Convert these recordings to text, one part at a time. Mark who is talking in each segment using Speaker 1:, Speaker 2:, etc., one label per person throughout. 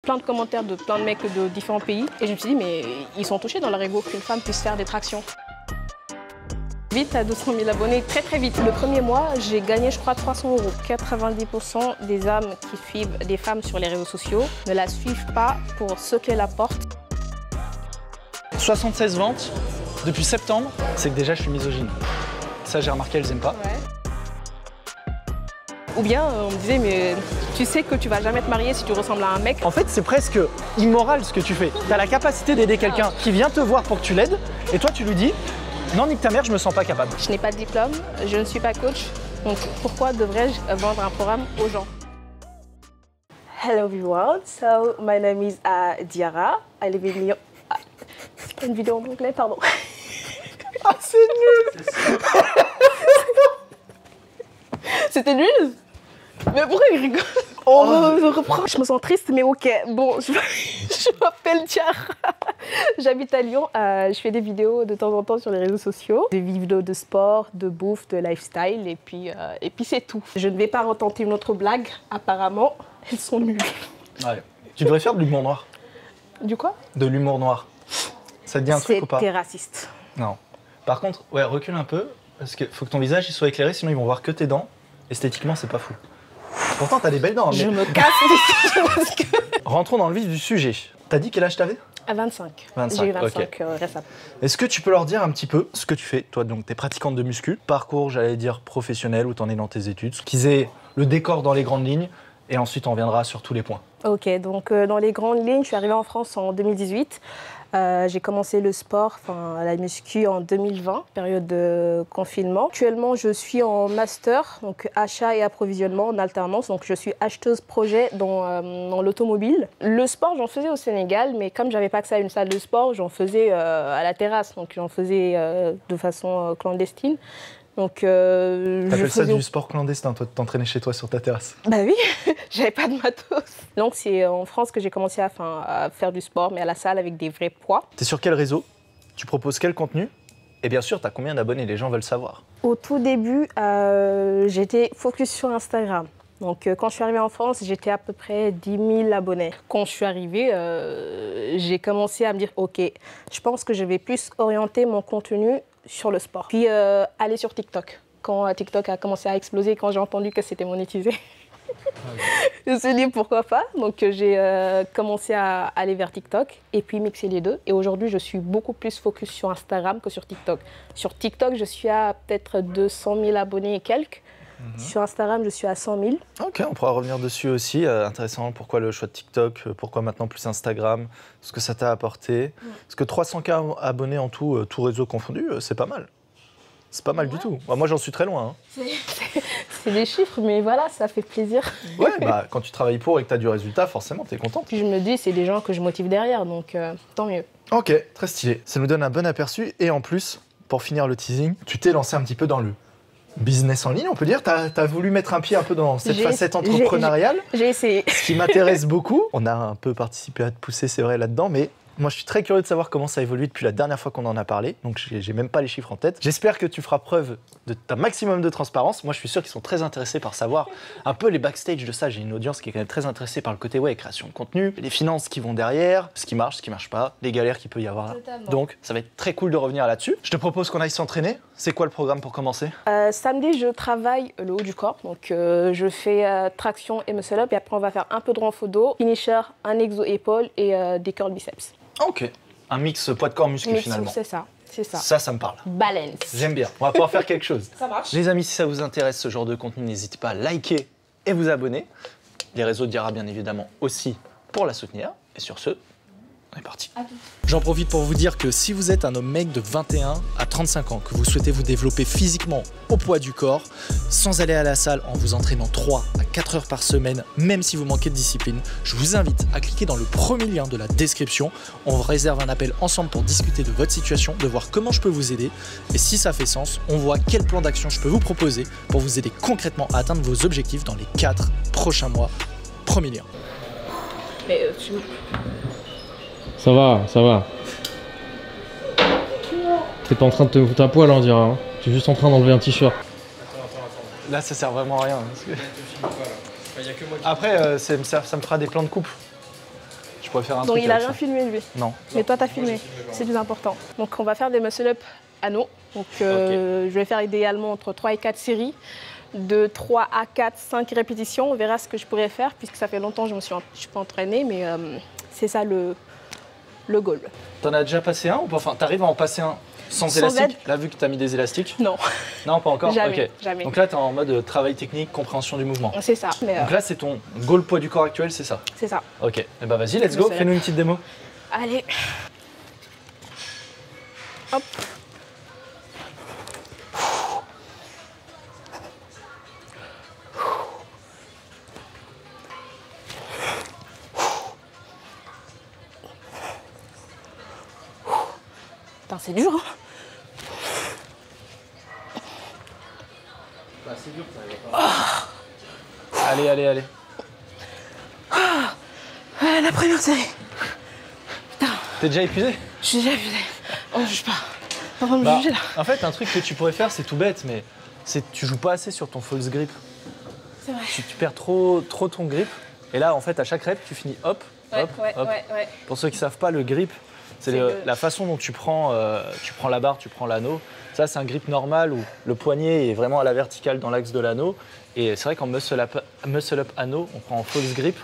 Speaker 1: plein de commentaires de plein de mecs de différents pays. Et je me suis dit, mais ils sont touchés dans leur ego qu'une femme puisse faire des tractions. Vite à 200 000 abonnés, très très vite. Le premier mois, j'ai gagné, je crois, 300 €. 90% des hommes qui suivent des femmes sur les réseaux sociaux ne la suivent pas pour ce qu'elle apporte.
Speaker 2: 76 ventes depuis septembre, c'est que déjà je suis misogyne. Ça, j'ai remarqué, elles aiment pas.
Speaker 1: Ouais. Ou bien on me disait, mais tu sais que tu vas jamais te marier si tu ressembles à un mec.
Speaker 2: En fait, c'est presque immoral ce que tu fais. Tu as la capacité d'aider quelqu'un qui vient te voir pour que tu l'aides, et toi tu lui dis, non, nique ta mère, je me sens pas capable.
Speaker 1: Je n'ai pas de diplôme, je ne suis pas coach, donc pourquoi devrais-je vendre un programme aux gens? Hello everyone, so my name is Diarra. I live in Lyon. Ah, c'est pas une vidéo en anglais, pardon.
Speaker 2: Ah, c'est nul.
Speaker 1: C'était nul? Mais pourquoi il rigole? Oh, je reprends. Je me sens triste, mais ok. Bon, je m'appelle Diarra. J'habite à Lyon. Je fais des vidéos de temps en temps sur les réseaux sociaux. Des vidéos de sport, de bouffe, de lifestyle. Et puis c'est tout. Je ne vais pas retenter une autre blague. Apparemment, elles sont nulles.
Speaker 2: Ouais. Tu devrais faire de l'humour noir.
Speaker 1: Du quoi?
Speaker 2: De l'humour noir. Ça te dit un truc ou pas?
Speaker 1: C'était raciste.
Speaker 2: Non. Par contre, ouais, recule un peu. Parce qu'il faut que ton visage il soit éclairé, sinon ils vont voir que tes dents. Esthétiquement, c'est pas fou. Pourtant, t'as des belles dents.
Speaker 1: Je
Speaker 2: Mais...
Speaker 1: me casse parce que...
Speaker 2: Rentrons dans le vif du sujet. T'as dit quel âge t'avais?
Speaker 1: À 25.
Speaker 2: 25,
Speaker 1: J'ai eu 25
Speaker 2: ok.
Speaker 1: récemment.
Speaker 2: Est-ce que tu peux leur dire un petit peu ce que tu fais? Toi, donc, t'es pratiquante de muscu. Parcours, j'allais dire professionnel, où t'en es dans tes études. Qu'ils aient le décor dans les grandes lignes. Et ensuite, on reviendra sur tous les points.
Speaker 1: Ok, donc dans les grandes lignes, je suis arrivée en France en 2018. J'ai commencé le sport, la muscu en 2020, période de confinement. Actuellement, je suis en master, donc achat et approvisionnement en alternance. Donc je suis acheteuse projet dans l'automobile. Le sport, j'en faisais au Sénégal, mais comme j'avais pas accès à une salle de sport, j'en faisais à la terrasse. Donc j'en faisais de façon clandestine. Donc,
Speaker 2: t'appelles ça du sport clandestin, toi, de t'entraîner chez toi sur ta terrasse?
Speaker 1: Bah oui, j'avais pas de matos. Donc c'est en France que j'ai commencé à faire du sport, mais à la salle avec des vrais poids.
Speaker 2: T'es sur quel réseau? Tu proposes quel contenu? Et bien sûr, t'as combien d'abonnés? Les gens veulent savoir.
Speaker 1: Au tout début, j'étais focus sur Instagram. Donc quand je suis arrivée en France, j'étais à peu près 10 000 abonnés. Quand je suis arrivée, j'ai commencé à me dire, ok, je pense que je vais plus orienter mon contenu sur le sport. Puis aller sur TikTok. Quand TikTok a commencé à exploser, quand j'ai entendu que c'était monétisé, je me suis dit pourquoi pas. Donc j'ai commencé à aller vers TikTok et puis mixer les deux. Et aujourd'hui, je suis beaucoup plus focus sur Instagram que sur TikTok. Sur TikTok, je suis à peut-être 200 000 abonnés et quelques. Sur Instagram, je suis à 100 000.
Speaker 2: Ok, on pourra revenir dessus aussi. Intéressant, pourquoi le choix de TikTok? Pourquoi maintenant plus Instagram? Ce que ça t'a apporté? Parce que 300K abonnés en tout, tout réseau confondu, c'est pas mal. C'est pas mal du tout. Moi, j'en suis très loin. Hein.
Speaker 1: C'est des chiffres, mais voilà, ça fait plaisir.
Speaker 2: Ouais, bah, quand tu travailles pour et que tu as du résultat, forcément, tu es contente.
Speaker 1: Puis je me dis, c'est des gens que je motive derrière, donc tant mieux.
Speaker 2: Ok, très stylé. Ça nous donne un bon aperçu. Et en plus, pour finir le teasing, tu t'es lancé un petit peu dans le business en ligne, on peut dire. Tu as voulu mettre un pied un peu dans cette facette entrepreneuriale.
Speaker 1: J'ai essayé.
Speaker 2: Ce qui m'intéresse beaucoup. On a un peu participé à te pousser, c'est vrai, là-dedans, mais moi, je suis très curieux de savoir comment ça a évolué depuis la dernière fois qu'on en a parlé. Donc, j'ai même pas les chiffres en tête. J'espère que tu feras preuve de ta maximum de transparence. Moi, je suis sûr qu'ils sont très intéressés par savoir un peu les backstage de ça. J'ai une audience qui est quand même très intéressée par le côté création de contenu, les finances qui vont derrière, ce qui marche pas, les galères qu'il peut y avoir là.
Speaker 1: Totalement.
Speaker 2: Donc, ça va être très cool de revenir là-dessus. Je te propose qu'on aille s'entraîner. C'est quoi le programme pour commencer?
Speaker 1: Samedi, je travaille le haut du corps. Donc, je fais traction et muscle up. Et après, on va faire un peu de renfort dos, finisher, un exo épaule et des curls biceps.
Speaker 2: Ok, un mix poids de corps muscu finalement.
Speaker 1: C'est ça, c'est ça.
Speaker 2: Ça me parle.
Speaker 1: Balance.
Speaker 2: J'aime bien, on va pouvoir faire quelque chose.
Speaker 1: Ça marche.
Speaker 2: Les amis, si ça vous intéresse ce genre de contenu, n'hésitez pas à liker et vous abonner. Les réseaux de Diarra bien évidemment aussi pour la soutenir. Et sur ce, on est parti. J'en profite pour vous dire que si vous êtes un homme mec de 21 à 35 ans, que vous souhaitez vous développer physiquement au poids du corps, sans aller à la salle en vous entraînant 3 à 4 heures par semaine, même si vous manquez de discipline, je vous invite à cliquer dans le premier lien de la description. On réserve un appel ensemble pour discuter de votre situation, de voir comment je peux vous aider. Et si ça fait sens, on voit quel plan d'action je peux vous proposer pour vous aider concrètement à atteindre vos objectifs dans les 4 prochains mois. Premier lien.
Speaker 1: Mais
Speaker 3: Ça va, ça va. T'es pas en train de te foutre à poil, on dirait. Hein. Tu es juste en train d'enlever un t-shirt.
Speaker 2: Là, ça sert vraiment à rien. Parce que... Après, ça me fera des plans de coupe. Je pourrais faire un
Speaker 1: Donc
Speaker 2: truc
Speaker 1: il a
Speaker 2: avec
Speaker 1: rien
Speaker 2: ça.
Speaker 1: filmé lui.
Speaker 2: Non.
Speaker 1: Mais toi, tu as filmé. C'est plus important. Donc on va faire des muscle-up anneaux. Donc je vais faire idéalement entre 3 et 4 séries. De 3 à 4, 5 répétitions. On verra ce que je pourrais faire puisque ça fait longtemps que je ne suis pas entraînée. Mais c'est ça le goal.
Speaker 2: T'en as déjà passé un ou pas? Enfin, t'arrives à en passer un sans élastique? Là, vu que t'as mis des élastiques?
Speaker 1: Non.
Speaker 2: Non, pas encore?
Speaker 1: Jamais,
Speaker 2: Ok.
Speaker 1: jamais.
Speaker 2: Donc là, t'es en mode travail technique, compréhension du mouvement.
Speaker 1: C'est ça. Mais,
Speaker 2: Donc là, c'est ton goal poids du corps actuel, c'est ça?
Speaker 1: c'est ça.
Speaker 2: Ok. Et bah vas-y, let's go. Fais-nous une petite démo.
Speaker 1: Allez. Hop. Putain, c'est dur, hein.
Speaker 2: Bah, c'est dur, ça va pas. Allez, allez, allez.
Speaker 1: La première série.
Speaker 2: T'es déjà épuisé?
Speaker 1: Je suis déjà épuisée. On ne juge pas. Pas besoin de me
Speaker 2: Bah,
Speaker 1: juger là.
Speaker 2: en fait, un truc que tu pourrais faire, c'est tout bête, mais c'est tu joues pas assez sur ton false grip.
Speaker 1: C'est vrai.
Speaker 2: Tu perds trop ton grip. Et là, en fait, à chaque rep, tu finis hop, hop, hop.
Speaker 1: ouais.
Speaker 2: Pour ceux qui savent pas, le grip, c'est la façon dont tu prends la barre, tu prends l'anneau. Ça, c'est un grip normal où le poignet est vraiment à la verticale dans l'axe de l'anneau. Et c'est vrai qu'en muscle up anneau, on prend en false grip.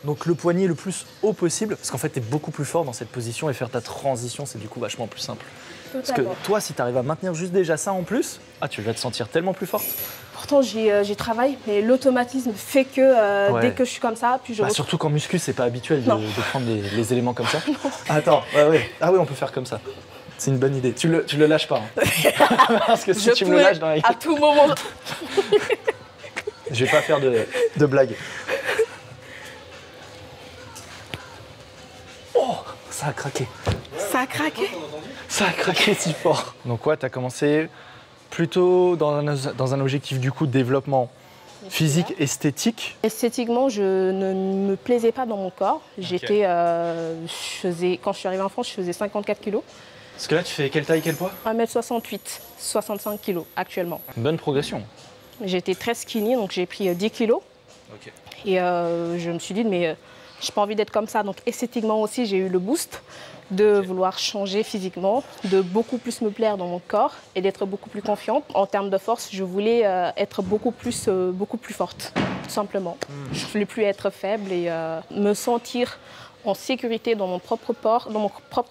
Speaker 2: Donc le poignet le plus haut possible, parce qu'en fait, tu es beaucoup plus fort dans cette position et faire ta transition, c'est du coup vachement plus simple. Parce que toi, si tu arrives à maintenir juste déjà ça en plus, tu vas te sentir tellement plus forte.
Speaker 1: Pourtant, j'y travaille, mais l'automatisme fait que dès que je suis comme ça, puis je
Speaker 2: Surtout qu'en muscu, c'est pas habituel de prendre les éléments comme ça.
Speaker 1: Non.
Speaker 2: Attends, ah oui, on peut faire comme ça. C'est une bonne idée. Tu le lâches pas. Hein. Parce que si tu me le lâches dans la
Speaker 1: à tout moment.
Speaker 2: Je vais pas faire de blagues. Oh, ça a craqué.
Speaker 1: Ça a craqué.
Speaker 2: Ça a craqué si fort. Donc ouais, tu as commencé plutôt dans un objectif du coup de développement physique, esthétique.
Speaker 1: Esthétiquement, je ne me plaisais pas dans mon corps. J'étais, quand je suis arrivée en France, je faisais 54 kilos.
Speaker 2: Parce que là, tu fais quelle taille, quel poids?
Speaker 1: 1m68, 65 kilos actuellement.
Speaker 2: Une bonne progression.
Speaker 1: J'étais très skinny, donc j'ai pris 10 kilos.
Speaker 2: Ok.
Speaker 1: Et je me suis dit, mais j'ai pas envie d'être comme ça. Donc esthétiquement aussi, j'ai eu le boost de vouloir changer physiquement, de beaucoup plus me plaire dans mon corps et d'être beaucoup plus confiante. En termes de force, je voulais être beaucoup plus forte, tout simplement. Je voulais plus être faible et me sentir en sécurité dans mon propre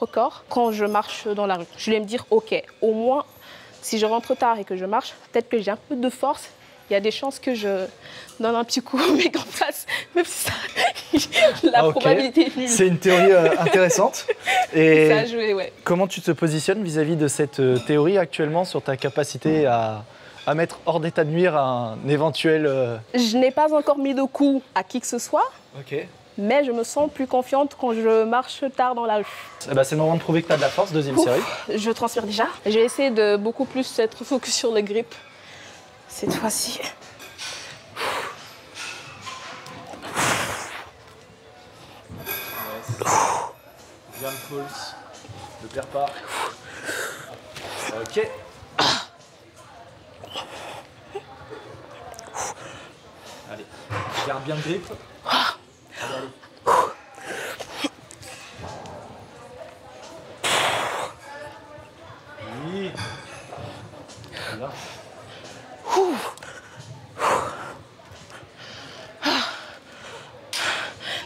Speaker 1: corps quand je marche dans la rue. Je voulais me dire, ok, au moins, si je rentre tard et que je marche, peut-être que j'ai un peu de force. Il y a des chances que je donne un petit coup au mec en face, même si la probabilité est nulle.
Speaker 2: C'est une théorie intéressante. Et
Speaker 1: ça a joué, ouais.
Speaker 2: Comment tu te positionnes vis-à-vis de cette théorie actuellement sur ta capacité à mettre hors d'état de nuire un éventuel...
Speaker 1: Je n'ai pas encore mis de coup à qui que ce soit, mais je me sens plus confiante quand je marche tard dans la rue.
Speaker 2: Eh ben, c'est le moment de prouver que tu as de la force, deuxième série.
Speaker 1: Je transpire déjà. J'ai essayé de beaucoup plus être focus sur le grip cette fois-ci.
Speaker 2: Bien le pulse, ne perds pas. Ok. Allez, garde bien le grip. Allez, allez. Oui. Là.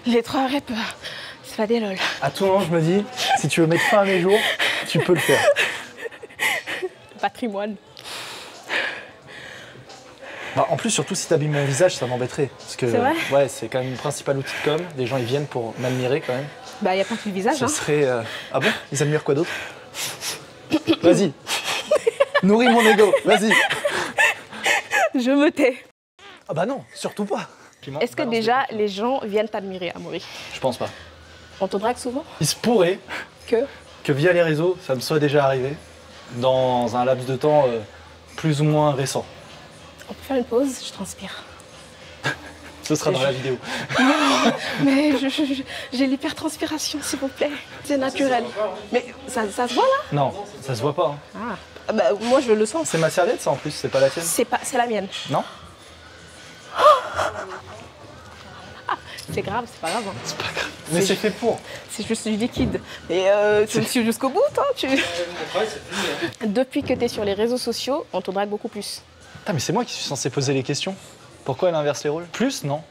Speaker 1: Les 3 reps, c'est pas des lol.
Speaker 2: À tout moment, je me dis, si tu veux mettre fin à mes jours, tu peux le faire.
Speaker 1: Patrimoine.
Speaker 2: Bah, en plus, surtout si tu abîmes mon visage, ça m'embêterait. Parce que
Speaker 1: c'est vrai
Speaker 2: ouais, c'est quand même le principal outil de com. Les gens, ils viennent pour m'admirer quand même.
Speaker 1: Bah, il n'y a pas que le visage.
Speaker 2: Ce serait... Ah bon? Ils admirent quoi d'autre? Vas-y. Nourris mon ego, vas-y.
Speaker 1: Je me tais.
Speaker 2: Ah bah non, surtout pas.
Speaker 1: Est-ce que déjà les gens viennent t'admirer, Amaury?
Speaker 2: Je pense pas.
Speaker 1: On te drague souvent?
Speaker 2: Il se pourrait
Speaker 1: que
Speaker 2: via les réseaux, ça me soit déjà arrivé dans un laps de temps plus ou moins récent.
Speaker 1: On peut faire une pause, je transpire.
Speaker 2: Ce sera dans la vidéo.
Speaker 1: Non, mais j'ai l'hypertranspiration, s'il vous plaît. C'est naturel. Mais ça se voit là?
Speaker 2: Non, ça se voit pas. Hein.
Speaker 1: Ah, bah, moi je le sens.
Speaker 2: C'est ma serviette ça en plus, c'est pas la tienne?
Speaker 1: C'est la mienne.
Speaker 2: Non?
Speaker 1: c'est grave, c'est pas grave. Hein.
Speaker 2: C'est pas grave. Mais c'est fait pour.
Speaker 1: C'est juste du liquide. Et tu me suis jusqu'au bout, toi. Depuis que tu es sur les réseaux sociaux, on te drague beaucoup plus.
Speaker 2: Putain, mais c'est moi qui suis censé poser les questions. Pourquoi elle inverse les rôles? Plus, non.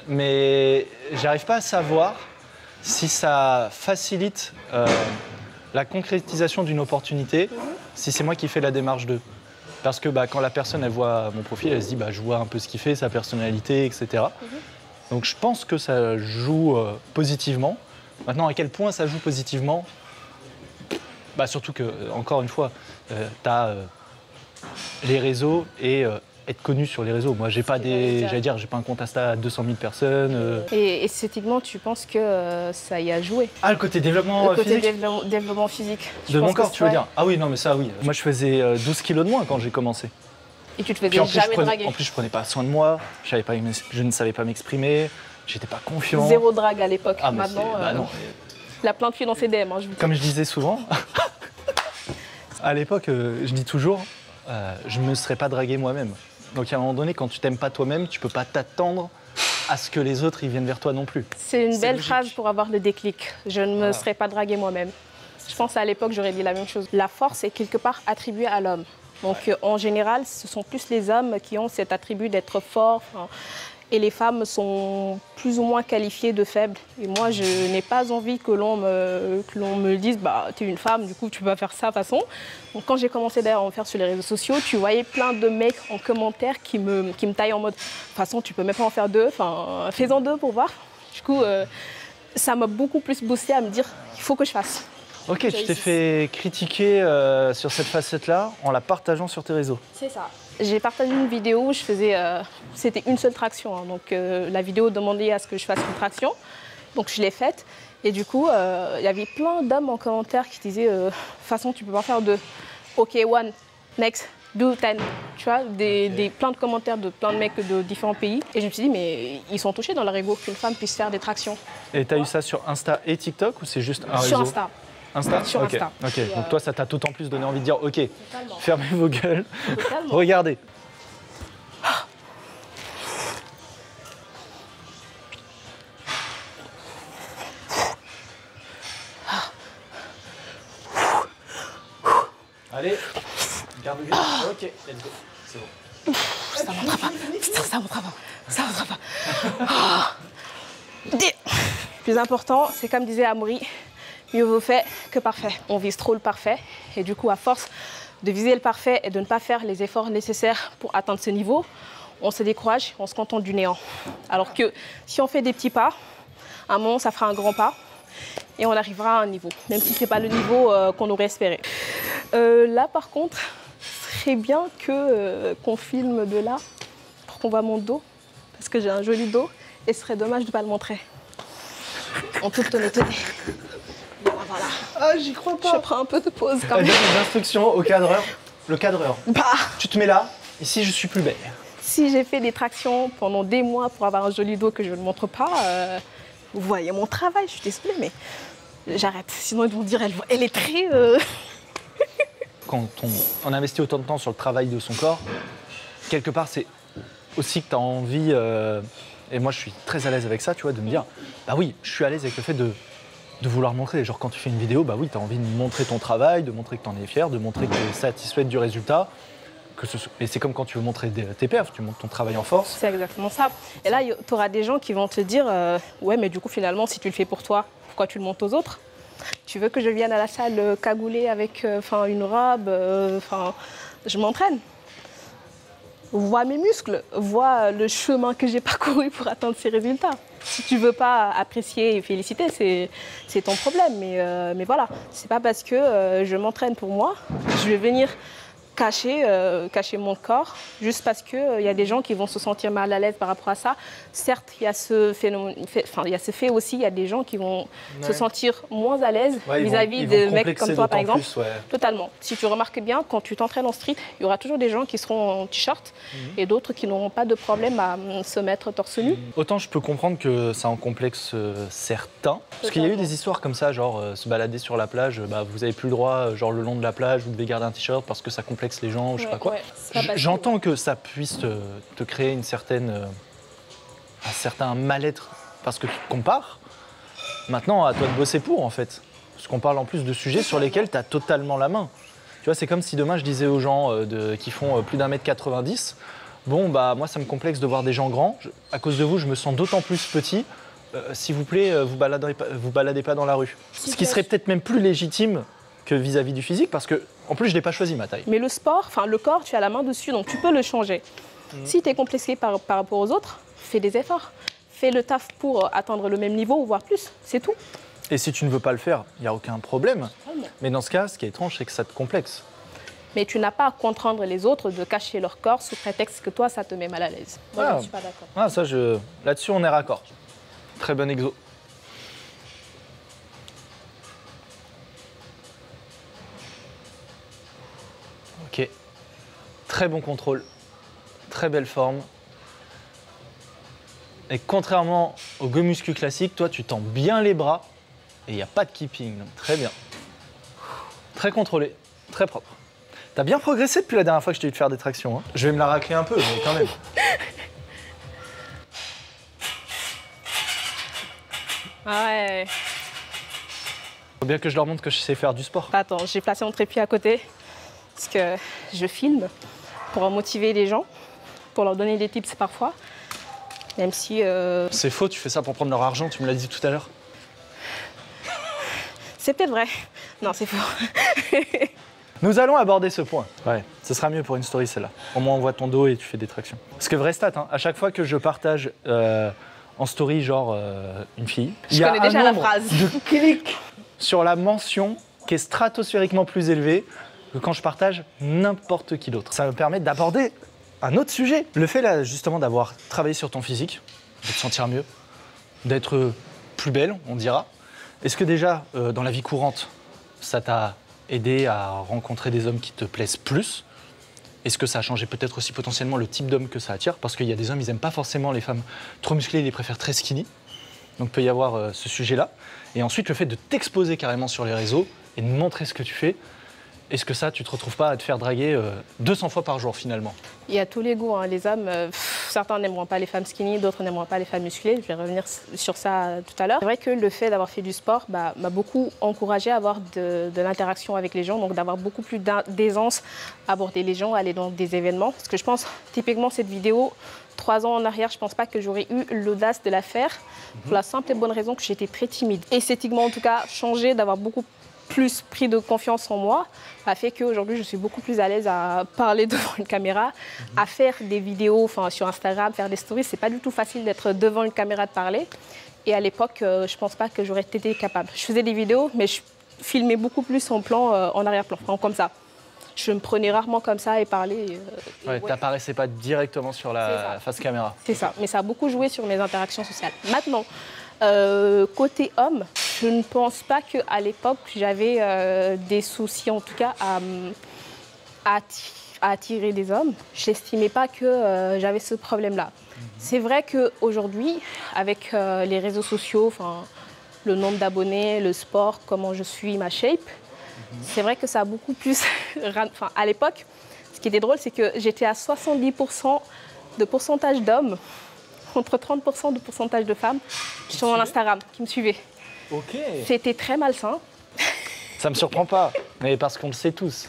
Speaker 2: Mais j'arrive pas à savoir si ça facilite la concrétisation d'une opportunité, si c'est moi qui fais la démarche d'eux. Parce que quand la personne elle voit mon profil, elle se dit je vois un peu ce qu'il fait, sa personnalité, etc. Donc je pense que ça joue positivement. Maintenant, à quel point ça joue positivement? Surtout que, encore une fois, tu as les réseaux et être connu sur les réseaux. Moi, j'ai pas j'ai pas un compte Insta à 200 000 personnes.
Speaker 1: Et esthétiquement, tu penses que ça y a joué?
Speaker 2: Ah, le côté développement physique?
Speaker 1: Développement physique.
Speaker 2: De mon corps, tu veux dire? Ah oui, non, mais ça, oui. Moi, je faisais 12 kilos de moins quand j'ai commencé.
Speaker 1: Et tu te faisais jamais draguer?
Speaker 2: En plus, je prenais pas soin de moi, je ne savais pas m'exprimer, j'étais pas confiant.
Speaker 1: Zéro drague à l'époque.
Speaker 2: Ah,
Speaker 1: maintenant,
Speaker 2: non.
Speaker 1: Il y a plein de filles dans ses DM. Hein,
Speaker 2: Comme je disais souvent, à l'époque, je dis toujours, je me serais pas dragué moi-même. Donc à un moment donné, quand tu t'aimes pas toi-même, tu peux pas t'attendre à ce que les autres ils viennent vers toi non plus.
Speaker 1: C'est une belle phrase pour avoir le déclic. Je ne me serais pas draguée moi-même. Je pense à l'époque, j'aurais dit la même chose. La force est quelque part attribuée à l'homme. Donc en général, ce sont plus les hommes qui ont cet attribut d'être forts. Et les femmes sont plus ou moins qualifiées de faibles. Et moi, je n'ai pas envie que l'on me dise tu es une femme, du coup, tu vas faire ça de toute façon. Donc, quand j'ai commencé d'ailleurs à en faire sur les réseaux sociaux, tu voyais plein de mecs en commentaire qui me taillaient en mode « de toute façon, tu peux même pas en faire deux, fais-en deux pour voir ». Du coup, ça m'a beaucoup plus boosté à me dire « il faut que je fasse ».
Speaker 2: Ok, tu t'es fait critiquer sur cette facette-là en la partageant sur tes réseaux.
Speaker 1: C'est ça. J'ai partagé une vidéo où je faisais, c'était une seule traction, hein, donc la vidéo demandait à ce que je fasse une traction, donc je l'ai faite. Et du coup, il y avait plein d'hommes en commentaire qui disaient de toute façon, tu peux pas faire deux. Ok, one, next, do 10. Tu vois, plein de commentaires de plein de mecs de différents pays. Et je me suis dit, mais ils sont touchés dans leur ego qu'une femme puisse faire des tractions.
Speaker 2: Et tu as eu ça sur Insta et TikTok ou c'est juste un réseau?
Speaker 1: Sur Insta.
Speaker 2: Insta?
Speaker 1: Sur Insta.
Speaker 2: Ok. Donc toi, ça t'a d'autant plus donné envie de dire, ok,
Speaker 1: Totalement.
Speaker 2: fermez vos gueules,
Speaker 1: Totalement.
Speaker 2: regardez. Allez, garde le Ok, let's go. C'est bon.
Speaker 1: Ça ne montrera pas. Putain, ça ne montrera pas. Ça ne montrera pas. Plus important, c'est comme disait Amaury, mieux vaut fait que parfait. On vise trop le parfait et du coup, à force de viser le parfait et de ne pas faire les efforts nécessaires pour atteindre ce niveau, on se décourage, on se contente du néant. Alors que si on fait des petits pas, à un moment, ça fera un grand pas et on arrivera à un niveau, même si ce n'est pas le niveau qu'on aurait espéré. Là, par contre, ce serait bien qu'on filme de là pour qu'on voit mon dos, parce que j'ai un joli dos et ce serait dommage de ne pas le montrer. En toute honnêteté. Voilà.
Speaker 2: Ah, j'y crois pas.
Speaker 1: Je prends un peu de pause quand même.
Speaker 2: Donne des instructions au cadreur. Le cadreur. Tu te mets là, ici je suis plus belle.
Speaker 1: Si j'ai fait des tractions pendant des mois pour avoir un joli dos que je ne montre pas, vous voyez mon travail, je suis désolée, mais j'arrête. Sinon ils vont dire elle est très...
Speaker 2: Quand on investit autant de temps sur le travail de son corps, quelque part c'est aussi que tu as envie, et moi je suis très à l'aise avec ça, tu vois, de me dire, bah oui, je suis à l'aise avec le fait de vouloir montrer. Genre quand tu fais une vidéo, bah oui, tu as envie de montrer ton travail, de montrer que tu en es fier, de montrer que tu es satisfaite du résultat. Et c'est comme quand tu veux montrer tes perfs, tu montres ton travail en force.
Speaker 1: C'est exactement ça. Et là, tu auras des gens qui vont te dire, ouais, mais du coup, finalement, si tu le fais pour toi, pourquoi tu le montres aux autres? Tu veux que je vienne à la salle cagoulée avec une robe, je m'entraîne. Vois mes muscles, vois le chemin que j'ai parcouru pour atteindre ces résultats. Si tu veux pas apprécier et féliciter, c'est ton problème. Mais voilà, c'est pas parce que je m'entraîne pour moi, je vais venir cacher mon corps, juste parce qu'il y a des gens qui vont se sentir mal à l'aise par rapport à ça. Certes, il y a ce phénomène, il y a ce fait aussi, il y a des gens qui vont se sentir moins à l'aise vis-à-vis de mecs comme toi, par exemple. Totalement. Si tu remarques bien, quand tu t'entraînes en street, il y aura toujours des gens qui seront en t-shirt et d'autres qui n'auront pas de problème à se mettre torse nu.
Speaker 2: Autant je peux comprendre que ça en complexe certains. Parce qu'il y a eu des histoires comme ça, genre se balader sur la plage, vous n'avez plus le droit, genre le long de la plage, vous devez garder un t-shirt parce que ça complexe les gens, je sais pas quoi. J'entends que ça puisse te créer un certain mal-être parce que tu te compares. Maintenant, à toi de bosser pour, en fait. Parce qu'on parle en plus de sujets sur lesquels tu as totalement la main. Tu vois, c'est comme si demain, je disais aux gens qui font plus d'1m90, bon, bah, moi, ça me complexe de voir des gens grands. À cause de vous, je me sens d'autant plus petit. S'il vous plaît, vous baladez pas dans la rue. Ce qui serait peut-être même plus légitime que vis-à-vis du physique, parce que, en plus, je n'ai pas choisi ma taille.
Speaker 1: Mais le sport, enfin le corps, tu as la main dessus, donc tu peux le changer. Si tu es complexé par rapport aux autres, fais des efforts. Fais le taf pour atteindre le même niveau, voire plus. C'est tout.
Speaker 2: Et si tu ne veux pas le faire, il n'y a aucun problème. Mais dans ce cas, ce qui est étrange, c'est que ça te complexe.
Speaker 1: Mais tu n'as pas à contraindre les autres de cacher leur corps sous prétexte que toi, ça te met mal à l'aise. Moi, je ne suis pas d'accord.
Speaker 2: Ah, ça, là-dessus, on est raccord. Très bon exo. Ok. Très bon contrôle. Très belle forme. Et contrairement au go muscu classique, toi, tu tends bien les bras et il n'y a pas de keeping. Donc, très bien. Très contrôlé. Très propre. T'as bien progressé depuis la dernière fois que je t'ai vu te faire des tractions. Hein. Je vais me la racler un peu, mais quand même.
Speaker 1: Ouais.
Speaker 2: Faut bien que je leur montre que je sais faire du sport.
Speaker 1: Attends, j'ai placé mon trépied à côté parce que je filme pour motiver les gens, pour leur donner des tips parfois. Même si...
Speaker 2: C'est faux, tu fais ça pour prendre leur argent, tu me l'as dit tout à l'heure.
Speaker 1: C'est peut-être vrai. Non, c'est faux.
Speaker 2: Nous allons aborder ce point. Ouais, ce sera mieux pour une story celle-là. Au moins on voit ton dos et tu fais des tractions. Parce que vraie stat, hein, à chaque fois que je partage en story genre une fille, il y a
Speaker 1: connais déjà
Speaker 2: un
Speaker 1: la
Speaker 2: nombre
Speaker 1: phrase.
Speaker 2: de clics sur la mention qui est stratosphériquement plus élevé que quand je partage n'importe qui d'autre. Ça me permet d'aborder un autre sujet. Le fait là justement d'avoir travaillé sur ton physique, de te sentir mieux, d'être plus belle, on dira. Est-ce que déjà dans la vie courante, ça t'a aidé à rencontrer des hommes qui te plaisent plus? Est-ce que ça a changé peut-être aussi potentiellement le type d'homme que ça attire? Parce qu'il y a des hommes, ils n'aiment pas forcément les femmes trop musclées, ils les préfèrent très skinny. Donc il peut y avoir ce sujet-là. Et ensuite, le fait de t'exposer carrément sur les réseaux et de montrer ce que tu fais, est-ce que ça, tu te retrouves pas à te faire draguer 200 fois par jour finalement?
Speaker 1: Il y a tous les goûts. Hein. Les hommes, certains n'aimeront pas les femmes skinny, d'autres n'aimeront pas les femmes musclées. Je vais revenir sur ça tout à l'heure. C'est vrai que le fait d'avoir fait du sport m'a beaucoup encouragée à avoir de l'interaction avec les gens, donc d'avoir beaucoup plus d'aisance à aborder les gens, à aller dans des événements. Parce que je pense, typiquement, cette vidéo, 3 ans en arrière, je ne pense pas que j'aurais eu l'audace de la faire, pour la simple et bonne raison que j'étais très timide. Esthétiquement, en tout cas, changer, d'avoir beaucoup plus pris de confiance en moi a fait qu'aujourd'hui je suis beaucoup plus à l'aise à parler devant une caméra, à faire des vidéos sur Instagram, faire des stories. C'est pas du tout facile d'être devant une caméra de parler. Et à l'époque, je pense pas que j'aurais été capable. Je faisais des vidéos, mais je filmais beaucoup plus en plan, en arrière-plan, comme ça. Je me prenais rarement comme ça et parlais.
Speaker 2: Ouais, t'apparaissais pas directement sur la face caméra.
Speaker 1: C'est ça, mais ça a beaucoup joué sur mes interactions sociales. Maintenant, côté homme, je ne pense pas qu'à l'époque, j'avais des soucis, en tout cas, à attirer des hommes. Je n'estimais pas que j'avais ce problème-là. C'est vrai qu'aujourd'hui, avec les réseaux sociaux, le nombre d'abonnés, le sport, comment je suis, ma shape, c'est vrai que ça a beaucoup plus... à l'époque, ce qui était drôle, c'est que j'étais à 70% de pourcentage d'hommes contre 30% de pourcentage de femmes sur mon Instagram qui me suivaient.
Speaker 2: Ok.
Speaker 1: C'était très malsain.
Speaker 2: Ça me surprend pas, mais parce qu'on le sait tous.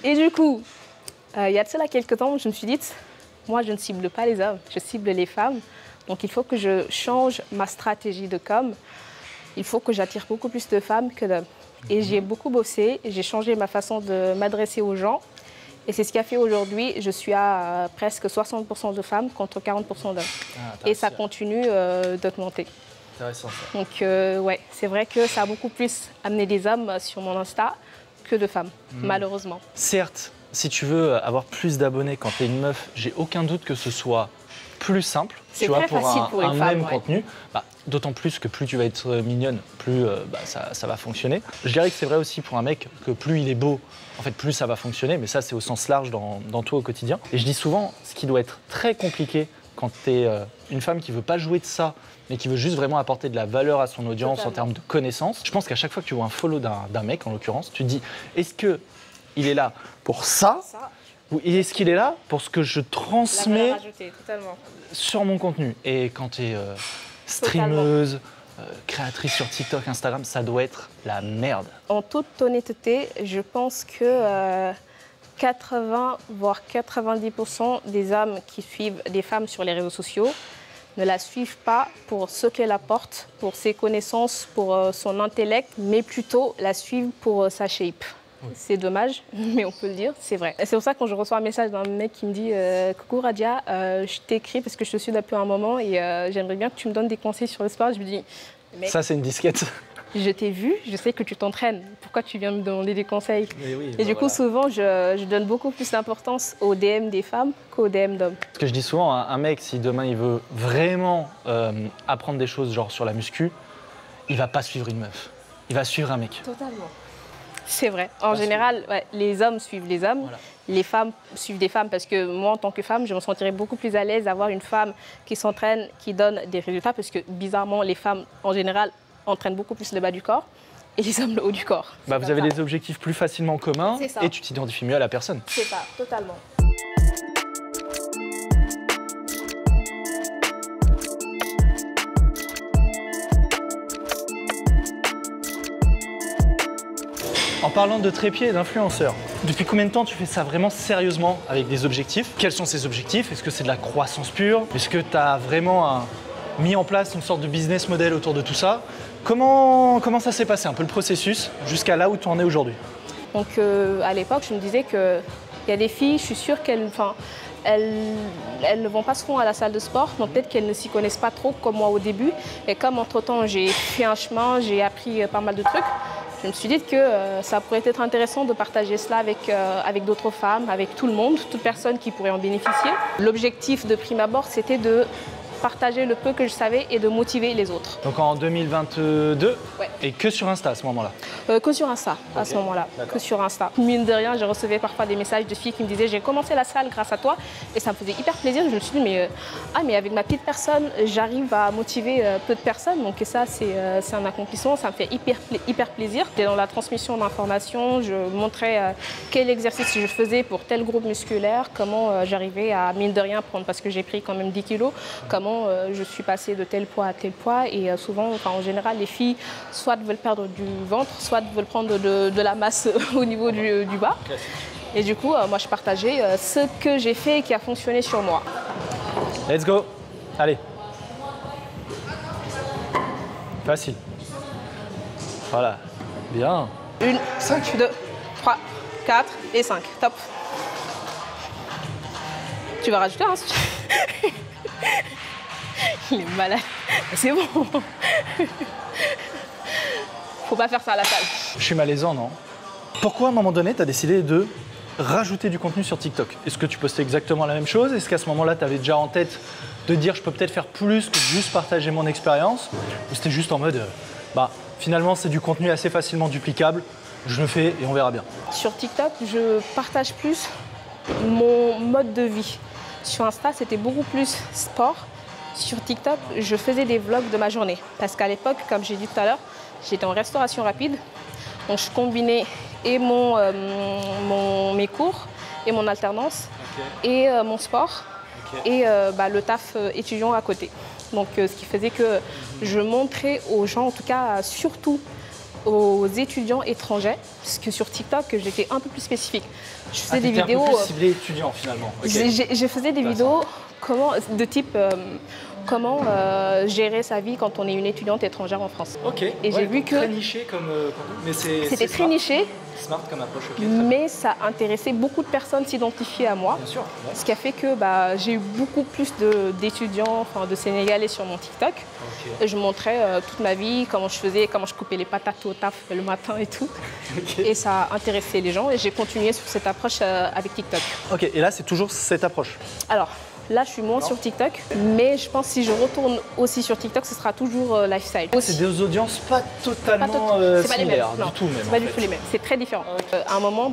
Speaker 1: Et du coup, il y a de cela quelques temps, je me suis dit, moi je ne cible pas les hommes, je cible les femmes. Donc il faut que je change ma stratégie de com. Il faut que j'attire beaucoup plus de femmes que d'hommes. Et j'ai beaucoup bossé, j'ai changé ma façon de m'adresser aux gens. Et c'est ce qui a fait aujourd'hui, je suis à presque 60% de femmes contre 40% d'hommes. Et ça continue d'augmenter.
Speaker 2: Intéressant ça.
Speaker 1: Donc ouais, c'est vrai que ça a beaucoup plus amené des hommes sur mon Insta que de femmes, malheureusement.
Speaker 2: Certes, si tu veux avoir plus d'abonnés quand t'es une meuf, j'ai aucun doute que ce soit plus simple.
Speaker 1: C'est très facile pour une femme,
Speaker 2: même contenu. D'autant plus que plus tu vas être mignonne, plus ça va fonctionner. Je dirais que c'est vrai aussi pour un mec que plus il est beau, en fait plus ça va fonctionner, mais ça c'est au sens large dans tout au quotidien. Et je dis souvent, ce qui doit être très compliqué quand tu es une femme qui veut pas jouer de ça, mais qui veut juste vraiment apporter de la valeur à son audience. Totalement. En termes de connaissances. Je pense qu'à chaque fois que tu vois un follow d'un mec, en l'occurrence, tu te dis, est-ce qu'il est là pour ça ou est-ce qu'il est là pour ce que je transmets
Speaker 1: totalement.
Speaker 2: sur mon contenu? Et quand tu es streameuse, créatrice sur TikTok, Instagram, ça doit être la merde.
Speaker 1: En toute honnêteté, je pense que 80 voire 90% des hommes qui suivent des femmes sur les réseaux sociaux ne la suivent pas pour ce qu'elle apporte, pour ses connaissances, pour son intellect, mais plutôt la suivent pour sa shape. C'est dommage, mais on peut le dire, c'est vrai. C'est pour ça que quand je reçois un message d'un mec qui me dit « Coucou Radia, je t'écris parce que je te suis depuis un moment et j'aimerais bien que tu me donnes des conseils sur le sport. » Je lui dis « Mec,
Speaker 2: ça c'est une disquette.
Speaker 1: Je t'ai vu, je sais que tu t'entraînes. Pourquoi tu viens me demander des conseils ?»
Speaker 2: Oui,
Speaker 1: Et du coup, souvent, je donne beaucoup plus d'importance aux DM des femmes qu'aux DM d'hommes.
Speaker 2: Ce que je dis souvent, un mec, si demain il veut vraiment apprendre des choses genre sur la muscu, il va pas suivre une meuf, il va suivre un mec.
Speaker 1: Totalement. C'est vrai. En général, ouais, les hommes suivent les hommes, voilà. Les femmes suivent des femmes parce que moi, en tant que femme, je me sentirais beaucoup plus à l'aise d'avoir une femme qui s'entraîne, qui donne des résultats parce que bizarrement, les femmes, en général, entraînent beaucoup plus le bas du corps et les hommes le haut du corps.
Speaker 2: Bah, vous avez des objectifs plus facilement communs et tu t'identifies mieux à la personne.
Speaker 1: C'est ça, totalement.
Speaker 2: En parlant de trépied et d'influenceur, depuis combien de temps tu fais ça vraiment sérieusement avec des objectifs? Quels sont ces objectifs? Est-ce que c'est de la croissance pure? Est-ce que tu as vraiment mis en place une sorte de business model autour de tout ça? Comment ça s'est passé un peu le processus jusqu'à là où tu en es aujourd'hui?
Speaker 1: Donc à l'époque, je me disais qu'il y a des filles, je suis sûre qu'elles ne vont pas souvent à la salle de sport, donc peut-être qu'elles ne s'y connaissent pas trop comme moi au début. Et comme entre-temps j'ai fait un chemin, j'ai appris pas mal de trucs, je me suis dit que ça pourrait être intéressant de partager cela avec d'autres femmes, avec tout le monde, toute personne qui pourrait en bénéficier. L'objectif de prime abord, c'était de partager le peu que je savais et de motiver les autres.
Speaker 2: Donc en 2022,
Speaker 1: ouais.
Speaker 2: Et que sur Insta à ce moment-là?
Speaker 1: Que sur Insta, à ce moment-là, que sur Insta. Mine de rien, je recevais parfois des messages de filles qui me disaient « j'ai commencé la salle grâce à toi » et ça me faisait hyper plaisir. Je me suis dit mais avec ma petite personne, j'arrive à motiver peu de personnes, donc ça c'est un accomplissement, ça me fait hyper plaisir. J'étais dans la transmission d'informations, je montrais quel exercice je faisais pour tel groupe musculaire, comment j'arrivais à mine de rien prendre, parce que j'ai pris quand même 10 kilos, comment je suis passée de tel poids à tel poids et souvent, en général, les filles soit veulent perdre du ventre, soit veulent prendre de la masse au niveau du bas. Et du coup, moi, je partageais ce que j'ai fait et qui a fonctionné sur moi.
Speaker 2: Let's go. Allez. Facile. Voilà. Bien.
Speaker 1: 1, 5, 2, 3, 4 et 5. Top. Tu vas rajouter, hein, si tu... Il est malade. C'est bon. Faut pas faire ça à la salle.
Speaker 2: Je suis malaisant, non? Pourquoi, à un moment donné, tu as décidé de rajouter du contenu sur TikTok? Est-ce que tu postais exactement la même chose? Est-ce qu'à ce moment-là, tu avais déjà en tête de dire je peux peut-être faire plus que juste partager mon expérience? Ou c'était juste en mode, finalement, c'est du contenu assez facilement duplicable, je le fais et on verra bien?
Speaker 1: Sur TikTok, je partage plus mon mode de vie. Sur Insta, c'était beaucoup plus sport. Sur TikTok, je faisais des vlogs de ma journée. Parce qu'à l'époque, comme j'ai dit tout à l'heure, j'étais en restauration rapide. Donc je combinais et mes cours et mon alternance et mon sport et le taf étudiant à côté. Donc ce qui faisait que je montrais aux gens, en tout cas surtout aux étudiants étrangers, parce que sur TikTok, j'étais un peu plus spécifique. Je faisais des vidéos...
Speaker 2: un peu plus ciblé étudiant finalement.
Speaker 1: Je faisais des vidéos de type comment gérer sa vie quand on est une étudiante étrangère en France.
Speaker 2: Ok.
Speaker 1: Et j'ai vu que
Speaker 2: très niché comme mais
Speaker 1: c'était très niché.
Speaker 2: Smart comme approche.
Speaker 1: Mais ça intéressait beaucoup de personnes s'identifier à moi.
Speaker 2: Bien sûr. Ouais.
Speaker 1: Ce qui a fait que j'ai eu beaucoup plus d'étudiants, de Sénégalais sur mon TikTok. Et je montrais toute ma vie, comment je faisais, comment je coupais les patates au taf le matin et tout. Et ça a intéressé les gens et j'ai continué sur cette approche avec TikTok.
Speaker 2: Ok, et là c'est toujours cette approche?
Speaker 1: Alors, là, je suis moins sur TikTok, mais je pense que si je retourne aussi sur TikTok, ce sera toujours lifestyle.
Speaker 2: C'est des audiences pas totalement similaires, du tout même.
Speaker 1: C'est pas du tout les mêmes, c'est très différent. À un moment,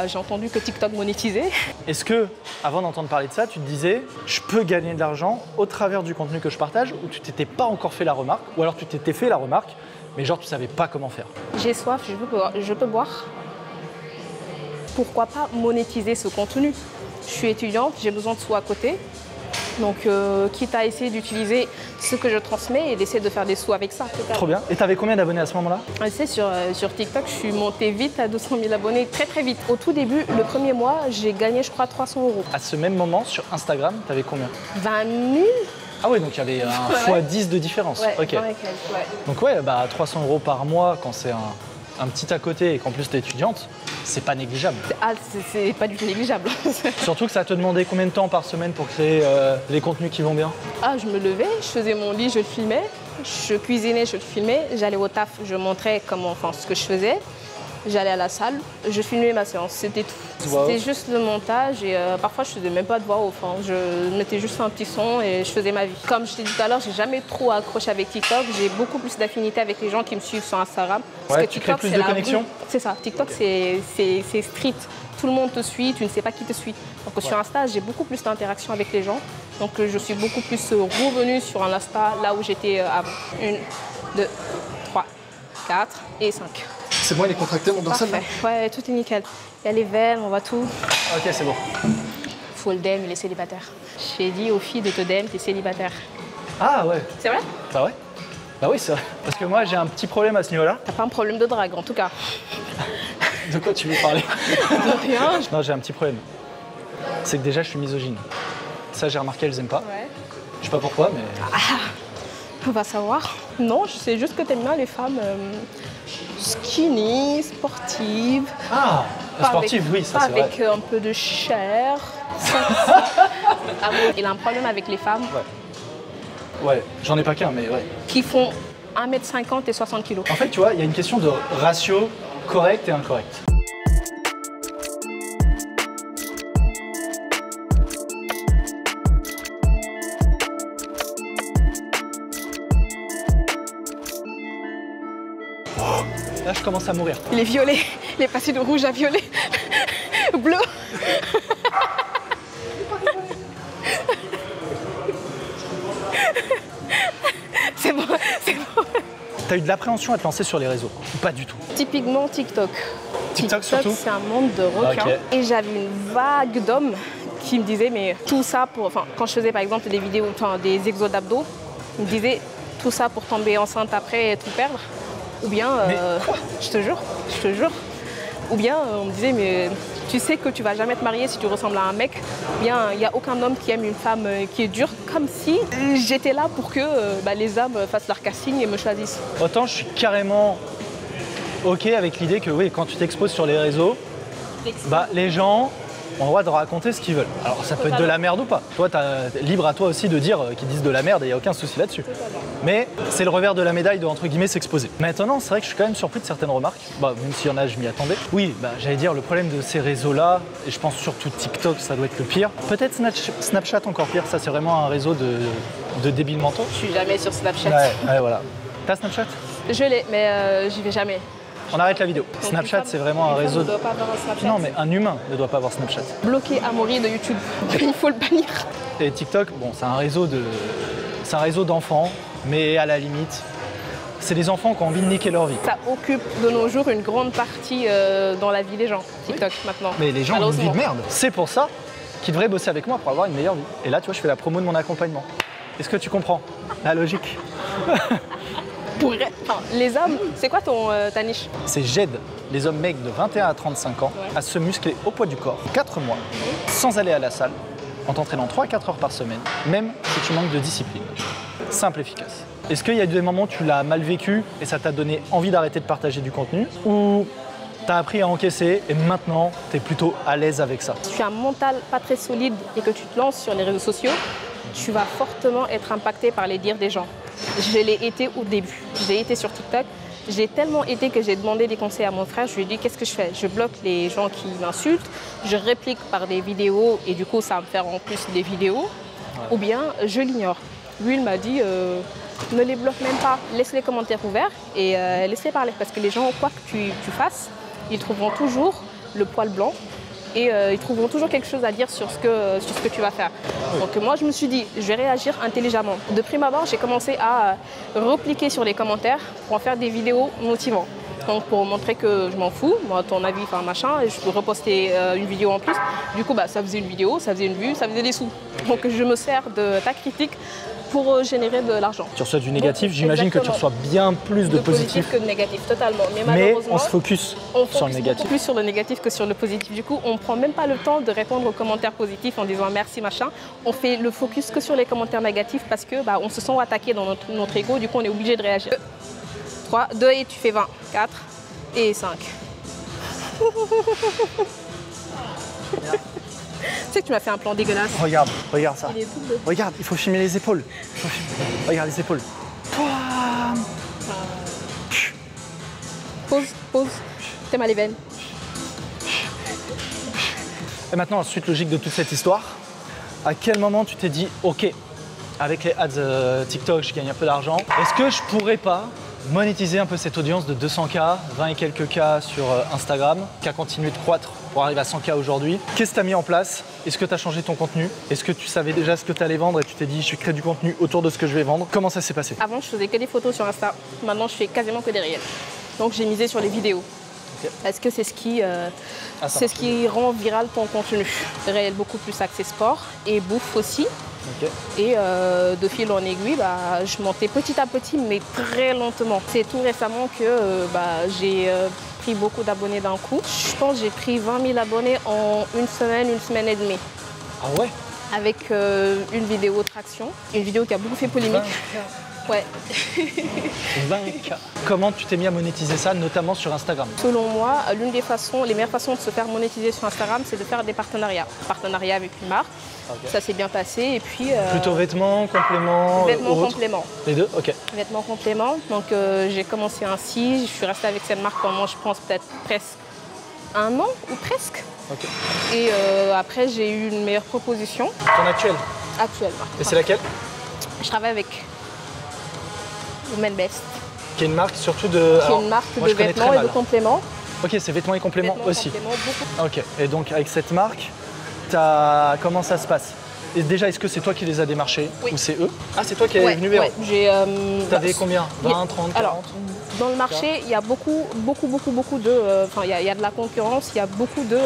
Speaker 1: j'ai entendu que TikTok monétisait.
Speaker 2: Est-ce que, avant d'entendre parler de ça, tu te disais je peux gagner de l'argent au travers du contenu que je partage, ou tu t'étais pas encore fait la remarque, ou alors tu t'étais fait la remarque, mais genre tu savais pas comment faire?
Speaker 1: J'ai soif, je peux boire. Pourquoi pas monétiser ce contenu? Je suis étudiante, j'ai besoin de sous à côté. Donc, quitte à essayer d'utiliser ce que je transmets et d'essayer de faire des sous avec ça.
Speaker 2: Trop bien. Et t'avais combien d'abonnés à ce moment-là?
Speaker 1: Tu sais, sur TikTok, je suis montée vite à 200 000 abonnés, très très vite. Au tout début, le premier mois, j'ai gagné, je crois, 300 €.
Speaker 2: À ce même moment, sur Instagram, t'avais combien?
Speaker 1: 20 000.
Speaker 2: Ah oui, donc il y avait un fois 10 de différence.
Speaker 1: Ouais,
Speaker 2: Ok. Donc ouais, bah 300 € par mois, quand c'est un petit à côté et qu'en plus t'es étudiante, c'est pas négligeable.
Speaker 1: Ah, c'est pas du tout négligeable.
Speaker 2: Surtout que ça te demandait combien de temps par semaine pour créer les contenus qui vont bien?
Speaker 1: Ah, je me levais, je faisais mon lit, je le filmais. Je cuisinais, je le filmais. J'allais au taf, je montrais ce que je faisais. J'allais à la salle, je filmais ma séance, c'était tout.
Speaker 2: Wow.
Speaker 1: C'était juste le montage et parfois je faisais même pas de voix off. Je mettais juste un petit son et je faisais ma vie. Comme je t'ai dit tout à l'heure, j'ai jamais trop accroché avec TikTok. J'ai beaucoup plus d'affinité avec les gens qui me suivent sur Instagram.
Speaker 2: Ouais, tu crées plus de connexion?
Speaker 1: C'est ça, TikTok c'est street. Tout le monde te suit, tu ne sais pas qui te suit. Donc sur Insta, j'ai beaucoup plus d'interaction avec les gens. Donc je suis beaucoup plus revenue sur un Insta là où j'étais avant. 1, 2, 3, 4 et 5.
Speaker 4: C'est bon, il est contracté, mon dorsal là?
Speaker 1: Ouais, tout est nickel. Il y a les veines, on voit tout.
Speaker 2: Ok, c'est bon.
Speaker 1: Faut le DM, il est célibataire. J'ai dit aux filles de te DM, t'es célibataire.
Speaker 2: Ah ouais.
Speaker 1: C'est vrai?
Speaker 2: Bah ouais. Bah oui, c'est vrai. Parce que moi, j'ai un petit problème à ce niveau-là.
Speaker 1: T'as pas un problème de drague, en tout cas.
Speaker 2: De quoi tu veux parler?
Speaker 1: De rien.
Speaker 2: Non, j'ai un petit problème. C'est que déjà, je suis misogyne. Ça, j'ai remarqué, elles aiment pas.
Speaker 1: Ouais.
Speaker 2: Je sais pas pourquoi, mais...
Speaker 1: On va savoir. Non, je sais juste que t'aimes bien les femmes skinny, sportives.
Speaker 2: Ah, sportive, oui, ça c'est vrai.
Speaker 1: Avec un peu de chair. Il a un problème avec les femmes
Speaker 2: Ouais, j'en ai pas qu'un, mais ouais.
Speaker 1: qui font 1,50 m et 60 kg.
Speaker 2: En fait, tu vois, il y a une question de ratio correct et incorrect. Là, je commence à mourir.
Speaker 1: Il est violet. Il est passé de rouge à violet. Bleu. C'est bon, c'est bon.
Speaker 2: T'as eu de l'appréhension à te lancer sur les réseaux? Ou pas du tout?
Speaker 1: Typiquement TikTok.
Speaker 2: TikTok surtout?
Speaker 1: C'est un monde de requins.
Speaker 2: Ok.
Speaker 1: Et j'avais une vague d'hommes qui me disaient, mais tout ça pour... Enfin, quand je faisais par exemple des vidéos, des exos d'abdos, ils me disaient, tout ça pour tomber enceinte après et tout perdre. Ou bien, je te jure. Ou bien, on me disait, mais tu sais que tu vas jamais te marier si tu ressembles à un mec. Ou bien, il n'y a aucun homme qui aime une femme qui est dure. Comme si j'étais là pour que les hommes fassent leur casting et me choisissent.
Speaker 2: Autant je suis carrément OK avec l'idée que oui, quand tu t'exposes sur les réseaux, bah, les gens ont le droit de raconter ce qu'ils veulent. Alors ça peut être de la merde ou pas. Toi, t'es libre à toi aussi de dire qu'ils disent de la merde et il n'y a aucun souci là-dessus. Mais c'est le revers de la médaille de, entre guillemets, s'exposer. Maintenant, c'est vrai que je suis quand même surpris de certaines remarques. Bah, même s'il y en a, je m'y attendais. Oui, bah, j'allais dire, le problème de ces réseaux-là, et je pense surtout TikTok, ça doit être le pire. Peut-être Snapchat encore pire, ça c'est vraiment un réseau de débiles mentaux.
Speaker 1: Je suis jamais sur Snapchat.
Speaker 2: Ouais, voilà. T'as Snapchat?
Speaker 1: Je l'ai, mais j'y vais jamais.
Speaker 2: On arrête la vidéo. Snapchat, c'est vraiment un réseau...
Speaker 1: Ne doit pas avoir un Snapchat.
Speaker 2: Non, mais un humain ne doit pas avoir Snapchat.
Speaker 1: Bloqué Amaury de YouTube. Il faut le bannir.
Speaker 2: Et TikTok, bon, c'est un réseau d'enfants, mais à la limite, c'est des enfants qui ont envie de niquer leur vie.
Speaker 1: Ça occupe de nos jours une grande partie dans la vie des gens, TikTok maintenant.
Speaker 2: Mais les gens ont une vie de merde. C'est pour ça qu'ils devraient bosser avec moi pour avoir une meilleure vie. Et là, tu vois, je fais la promo de mon accompagnement. Est-ce que tu comprends la logique?
Speaker 1: Les hommes, c'est quoi ta niche?
Speaker 2: C'est j'aide les hommes mecs de 21 à 35 ans à se muscler au poids du corps 4 mois, sans aller à la salle, en t'entraînant 3-4 heures par semaine, même si tu manques de discipline. Simple, efficace. Est-ce qu'il y a des moments où tu l'as mal vécu et ça t'a donné envie d'arrêter de partager du contenu, ou t'as appris à encaisser et maintenant t'es plutôt à l'aise avec ça?
Speaker 1: Si tu as un mental pas très solide et que tu te lances sur les réseaux sociaux, tu vas fortement être impacté par les dires des gens. Je l'ai été au début. J'ai été sur TikTok. J'ai tellement été que j'ai demandé des conseils à mon frère. Je lui ai dit, qu'est-ce que je fais? Je bloque les gens qui m'insultent, je réplique par des vidéos et du coup, ça va me faire en plus des vidéos. Ouais. Ou bien, je l'ignore. Lui, il m'a dit, ne les bloque même pas. Laisse les commentaires ouverts et laisse-les parler. Parce que les gens, quoi que tu fasses, ils trouveront toujours le poil blanc. Et ils trouveront toujours quelque chose à dire sur ce que tu vas faire. Donc moi, je me suis dit, je vais réagir intelligemment. De prime abord, j'ai commencé à repliquer sur les commentaires pour en faire des vidéos motivantes. Donc pour montrer que je m'en fous, moi, ton avis, enfin machin, et je peux reposter une vidéo en plus. Du coup, ça faisait une vidéo, ça faisait une vue, ça faisait des sous. Donc je me sers de ta critique pour générer de l'argent.
Speaker 2: Tu reçois du négatif,
Speaker 1: Donc,
Speaker 2: j'imagine que tu
Speaker 1: exactement.
Speaker 2: reçois bien plus de positif.
Speaker 1: que de négatif, totalement. Mais
Speaker 2: Mais
Speaker 1: malheureusement,
Speaker 2: on se focus sur le négatif.
Speaker 1: beaucoup plus sur le négatif que sur le positif. Du coup, on ne prend même pas le temps de répondre aux commentaires positifs en disant merci, machin. On fait le focus que sur les commentaires négatifs parce que on se sent attaqué dans notre ego. Du coup, on est obligé de réagir. 3, 2 et tu fais 20. 4 et 5. Tu sais que tu m'as fait un plan dégueulasse.
Speaker 2: Regarde ça.
Speaker 1: Il est tout bleu.
Speaker 2: Regarde, il faut filmer les épaules. Regarde les épaules.
Speaker 1: Pause. T'es mal les veines.
Speaker 2: Et maintenant, la suite logique de toute cette histoire, à quel moment tu t'es dit, ok, avec les ads TikTok, je gagne un peu d'argent, est-ce que je pourrais pas monétiser un peu cette audience de 200K, 20 et quelques K sur Instagram, qui a continué de croître pour arriver à 100K aujourd'hui. Qu'est-ce que tu as mis en place? Est-ce que tu as changé ton contenu? Est-ce que tu savais déjà ce que tu allais vendre et tu t'es dit, je crée du contenu autour de ce que je vais vendre? Comment ça s'est passé?
Speaker 1: Avant, je faisais que des photos sur Insta. Maintenant, je fais quasiment que des réels. Donc, j'ai misé sur les vidéos.
Speaker 2: Okay.
Speaker 1: Parce que c'est ce qui rend viral ton contenu. Réel beaucoup plus axé sport et bouffe aussi.
Speaker 2: Okay.
Speaker 1: Et de fil en aiguille, je montais petit à petit, mais très lentement. C'est tout récemment que j'ai pris beaucoup d'abonnés d'un coup. Je pense que j'ai pris 20 000 abonnés en une semaine et demie.
Speaker 2: Ah ouais?
Speaker 1: Avec une vidéo traction, une vidéo qui a beaucoup fait polémique. 20K. Ouais.
Speaker 2: 20K. Comment tu t'es mis à monétiser ça, notamment sur Instagram?
Speaker 1: Selon moi, les meilleures façons de se faire monétiser sur Instagram, c'est de faire des partenariats. Partenariat avec une marque. Okay. Ça s'est bien passé et puis...
Speaker 2: Plutôt vêtements, compléments,
Speaker 1: vêtements, compléments.
Speaker 2: Les deux? Ok.
Speaker 1: Vêtements, compléments. Donc j'ai commencé ainsi. Je suis restée avec cette marque pendant, je pense, peut-être presque un an ou presque.
Speaker 2: Okay.
Speaker 1: Et après, j'ai eu une meilleure proposition.
Speaker 2: Ton actuelle?
Speaker 1: Actuelle.
Speaker 2: Et c'est laquelle?
Speaker 1: Je travaille avec Women Best.
Speaker 2: Qui est une marque surtout de...
Speaker 1: Qui est une marque de vêtements et de compléments.
Speaker 2: Ok, c'est vêtements et compléments aussi.
Speaker 1: Compléments, beaucoup.
Speaker 2: Ok, et donc avec cette marque, comment ça se passe? Et déjà, est-ce que c'est toi qui les as démarchés? Oui. Ou c'est eux? Ah, c'est toi qui es venu vers eux? T'avais combien? 20, 30, 40?
Speaker 1: Alors, dans le marché, il y a beaucoup de... Enfin, il y a de la concurrence, il y a beaucoup de...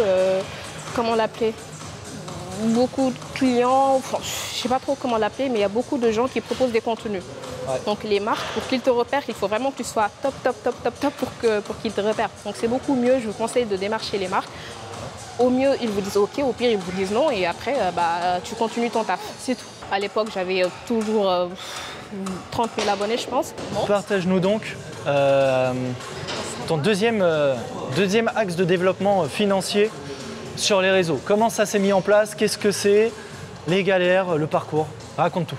Speaker 1: comment l'appeler? Beaucoup de clients, enfin, je ne sais pas trop comment l'appeler, mais il y a beaucoup de gens qui proposent des contenus. Ouais. Donc les marques, pour qu'ils te repèrent, il faut vraiment que tu sois top pour qu'ils te repèrent. Donc c'est beaucoup mieux, je vous conseille de démarcher les marques. Au mieux, ils vous disent OK, au pire, ils vous disent non, et après, tu continues ton taf. C'est tout. À l'époque, j'avais toujours 30 000 abonnés, je pense. Bon.
Speaker 2: Partage-nous donc ton deuxième axe de développement financier sur les réseaux. Comment ça s'est mis en place? Qu'est-ce que c'est? Les galères, le parcours? Raconte tout.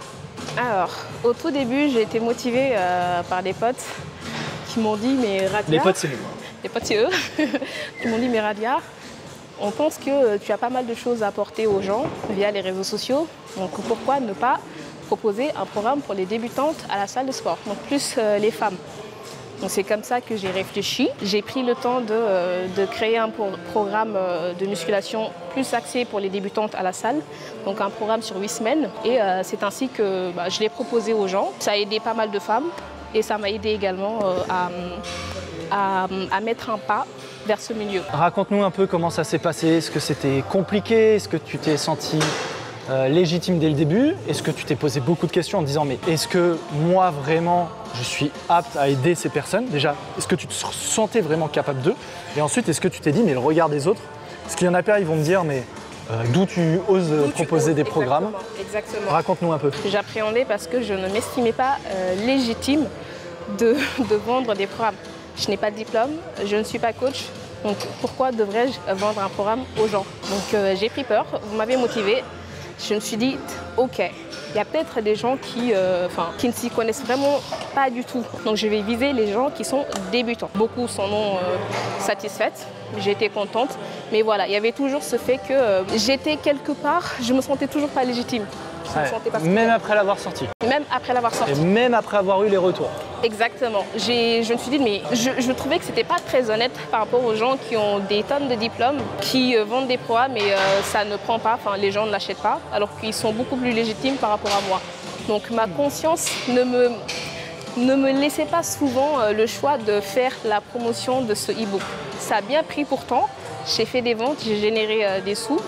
Speaker 1: Alors, au tout début, j'ai été motivée par des potes qui m'ont dit, mais Radia...
Speaker 2: Les potes, c'est nous.
Speaker 1: Les potes, c'est eux. Qui m'ont dit, mais Radia, on pense que tu as pas mal de choses à apporter aux gens via les réseaux sociaux. Donc, pourquoi ne pas proposer un programme pour les débutantes à la salle de sport? Donc, plus les femmes. Donc c'est comme ça que j'ai réfléchi. J'ai pris le temps de créer un programme de musculation plus axé pour les débutantes à la salle. Donc un programme sur 8 semaines. Et c'est ainsi que je l'ai proposé aux gens. Ça a aidé pas mal de femmes et ça m'a aidé également à mettre un pas vers ce milieu.
Speaker 2: Raconte-nous un peu comment ça s'est passé. Est-ce que c'était compliqué? Est-ce que tu t'es sentie légitime dès le début? Est-ce que tu t'es posé beaucoup de questions en te disant mais est-ce que moi vraiment je suis apte à aider ces personnes? Déjà, est-ce que tu te sentais vraiment capable d'eux? Et ensuite, est-ce que tu t'es dit mais le regard des autres? Parce qu'il y en a plein, ils vont me dire mais d'où tu oses proposer des programmes?
Speaker 1: Exactement.
Speaker 2: Raconte-nous un peu.
Speaker 1: J'appréhendais parce que je ne m'estimais pas légitime de vendre des programmes. Je n'ai pas de diplôme, je ne suis pas coach. Donc pourquoi devrais-je vendre un programme aux gens? Donc j'ai pris peur, vous m'avez motivée. Je me suis dit, OK, il y a peut-être des gens qui ne s'y connaissent vraiment pas du tout. Donc je vais viser les gens qui sont débutants. Beaucoup s'en ont satisfaites, j'ai été contente. Mais voilà, il y avait toujours ce fait que j'étais quelque part, je ne me sentais toujours pas légitime.
Speaker 2: Même après l'avoir sorti.
Speaker 1: Même après l'avoir sorti.
Speaker 2: Et même après avoir eu les retours.
Speaker 1: Exactement. Je me suis dit, mais je trouvais que c'était pas très honnête par rapport aux gens qui ont des tonnes de diplômes, qui vendent des programmes et ça ne prend pas, enfin les gens ne l'achètent pas, alors qu'ils sont beaucoup plus légitimes par rapport à moi. Donc ma conscience ne me laissait pas souvent le choix de faire la promotion de ce e-book. Ça a bien pris pourtant, j'ai fait des ventes, j'ai généré des sous.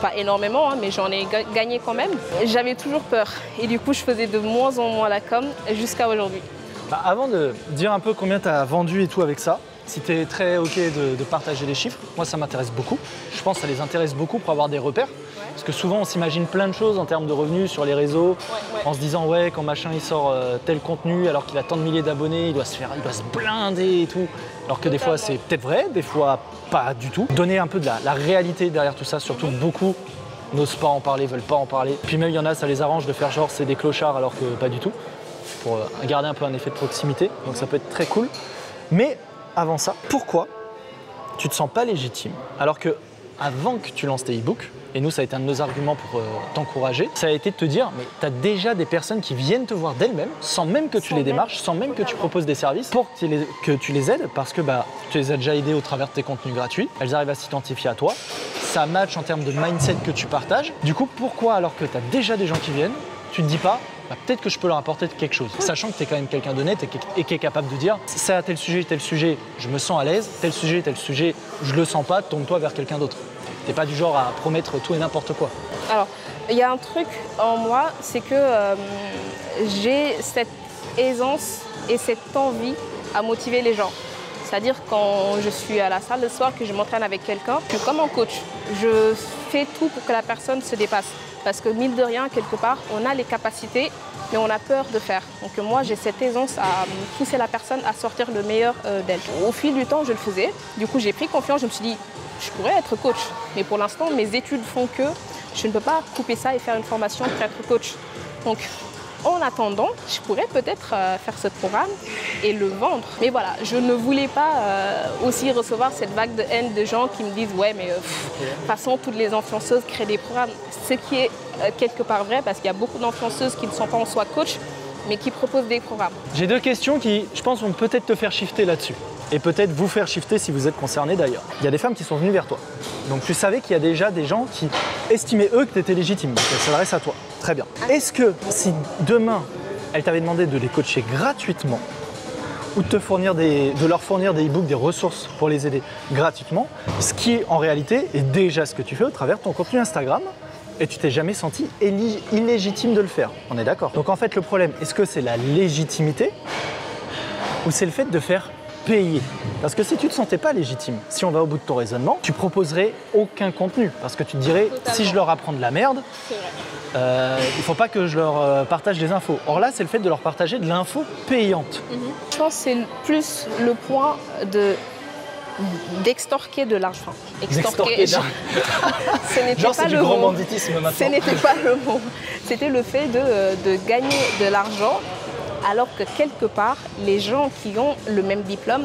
Speaker 1: Pas énormément, hein, mais j'en ai gagné quand même. J'avais toujours peur et du coup, je faisais de moins en moins la com jusqu'à aujourd'hui.
Speaker 2: Bah, avant de dire un peu combien tu as vendu et tout avec ça, si tu es très OK de partager les chiffres, moi ça m'intéresse beaucoup. Je pense que ça les intéresse beaucoup pour avoir des repères. Parce que souvent on s'imagine plein de choses en termes de revenus sur les réseaux, en se disant ouais quand machin il sort tel contenu alors qu'il a tant de milliers d'abonnés, il doit se blinder et tout. Alors que des fois c'est peut-être vrai, des fois pas du tout. Donner un peu de la réalité derrière tout ça, surtout beaucoup n'osent pas en parler, veulent pas en parler. Puis même il y en a, ça les arrange de faire genre c'est des clochards alors que pas du tout, pour garder un peu un effet de proximité, donc ça peut être très cool. Mais avant ça, pourquoi tu te sens pas légitime alors que avant que tu lances tes e-books, et nous ça a été un de nos arguments pour t'encourager, ça a été de te dire mais tu as déjà des personnes qui viennent te voir d'elles-mêmes sans même que tu les démarches, sans même que tu proposes des services pour que tu les aides parce que tu les as déjà aidées au travers de tes contenus gratuits, elles arrivent à s'identifier à toi, ça match en termes de mindset que tu partages. Du coup pourquoi alors que tu as déjà des gens qui viennent, tu te dis pas peut-être que je peux leur apporter quelque chose, sachant que tu es quand même quelqu'un d'honnête et qui est capable de dire ça, tel sujet, je me sens à l'aise, tel sujet, je le sens pas, tourne-toi vers quelqu'un d'autre. T'es pas du genre à promettre tout et n'importe quoi.
Speaker 1: Alors, il y a un truc en moi, c'est que j'ai cette aisance et cette envie à motiver les gens. C'est-à-dire quand je suis à la salle le soir, que je m'entraîne avec quelqu'un, je suis comme un coach. Je fais tout pour que la personne se dépasse. Parce que mine de rien, quelque part, on a les capacités, mais on a peur de faire. Donc moi, j'ai cette aisance à pousser la personne à sortir le meilleur d'elle. Au fil du temps, je le faisais. Du coup, j'ai pris confiance, je me suis dit, je pourrais être coach. Mais pour l'instant, mes études font que je ne peux pas couper ça et faire une formation pour être coach. Donc, en attendant, je pourrais peut-être faire ce programme et le vendre. Mais voilà, je ne voulais pas aussi recevoir cette vague de haine de gens qui me disent « Ouais, mais de toute façon, toutes les influenceuses créent des programmes. » Ce qui est quelque part vrai, parce qu'il y a beaucoup d'influenceuses qui ne sont pas en soi coach, mais qui proposent des programmes.
Speaker 2: J'ai deux questions qui, je pense, vont peut-être te faire shifter là-dessus. Et peut-être vous faire shifter si vous êtes concerné d'ailleurs. Il y a des femmes qui sont venues vers toi. Donc tu savais qu'il y a déjà des gens qui estimaient eux que tu étais légitime. Donc elles s'adressent à toi. Très bien. Est-ce que si demain, elles t'avaient demandé de les coacher gratuitement ou de leur fournir des e-books, des ressources pour les aider gratuitement, ce qui en réalité est déjà ce que tu fais au travers de ton contenu Instagram, et tu t'es jamais senti illégitime de le faire. On est d'accord. Donc en fait le problème, est-ce que c'est la légitimité ou c'est le fait de faire payer? Parce que si tu ne te sentais pas légitime, si on va au bout de ton raisonnement, tu proposerais aucun contenu. Parce que tu te dirais, si je leur apprends de la merde, il ne faut pas que je leur partage des infos. Or là, c'est le fait de leur partager de l'info payante.
Speaker 1: Je pense que c'est plus le point d'extorquer de l'argent.
Speaker 2: Extorquer
Speaker 1: ce n'était
Speaker 2: genre,
Speaker 1: pas
Speaker 2: c'est du
Speaker 1: le
Speaker 2: grand
Speaker 1: mot.
Speaker 2: banditisme maintenant.
Speaker 1: Ce n'était pas le mot. C'était le fait de gagner de l'argent alors que quelque part, les gens qui ont le même diplôme,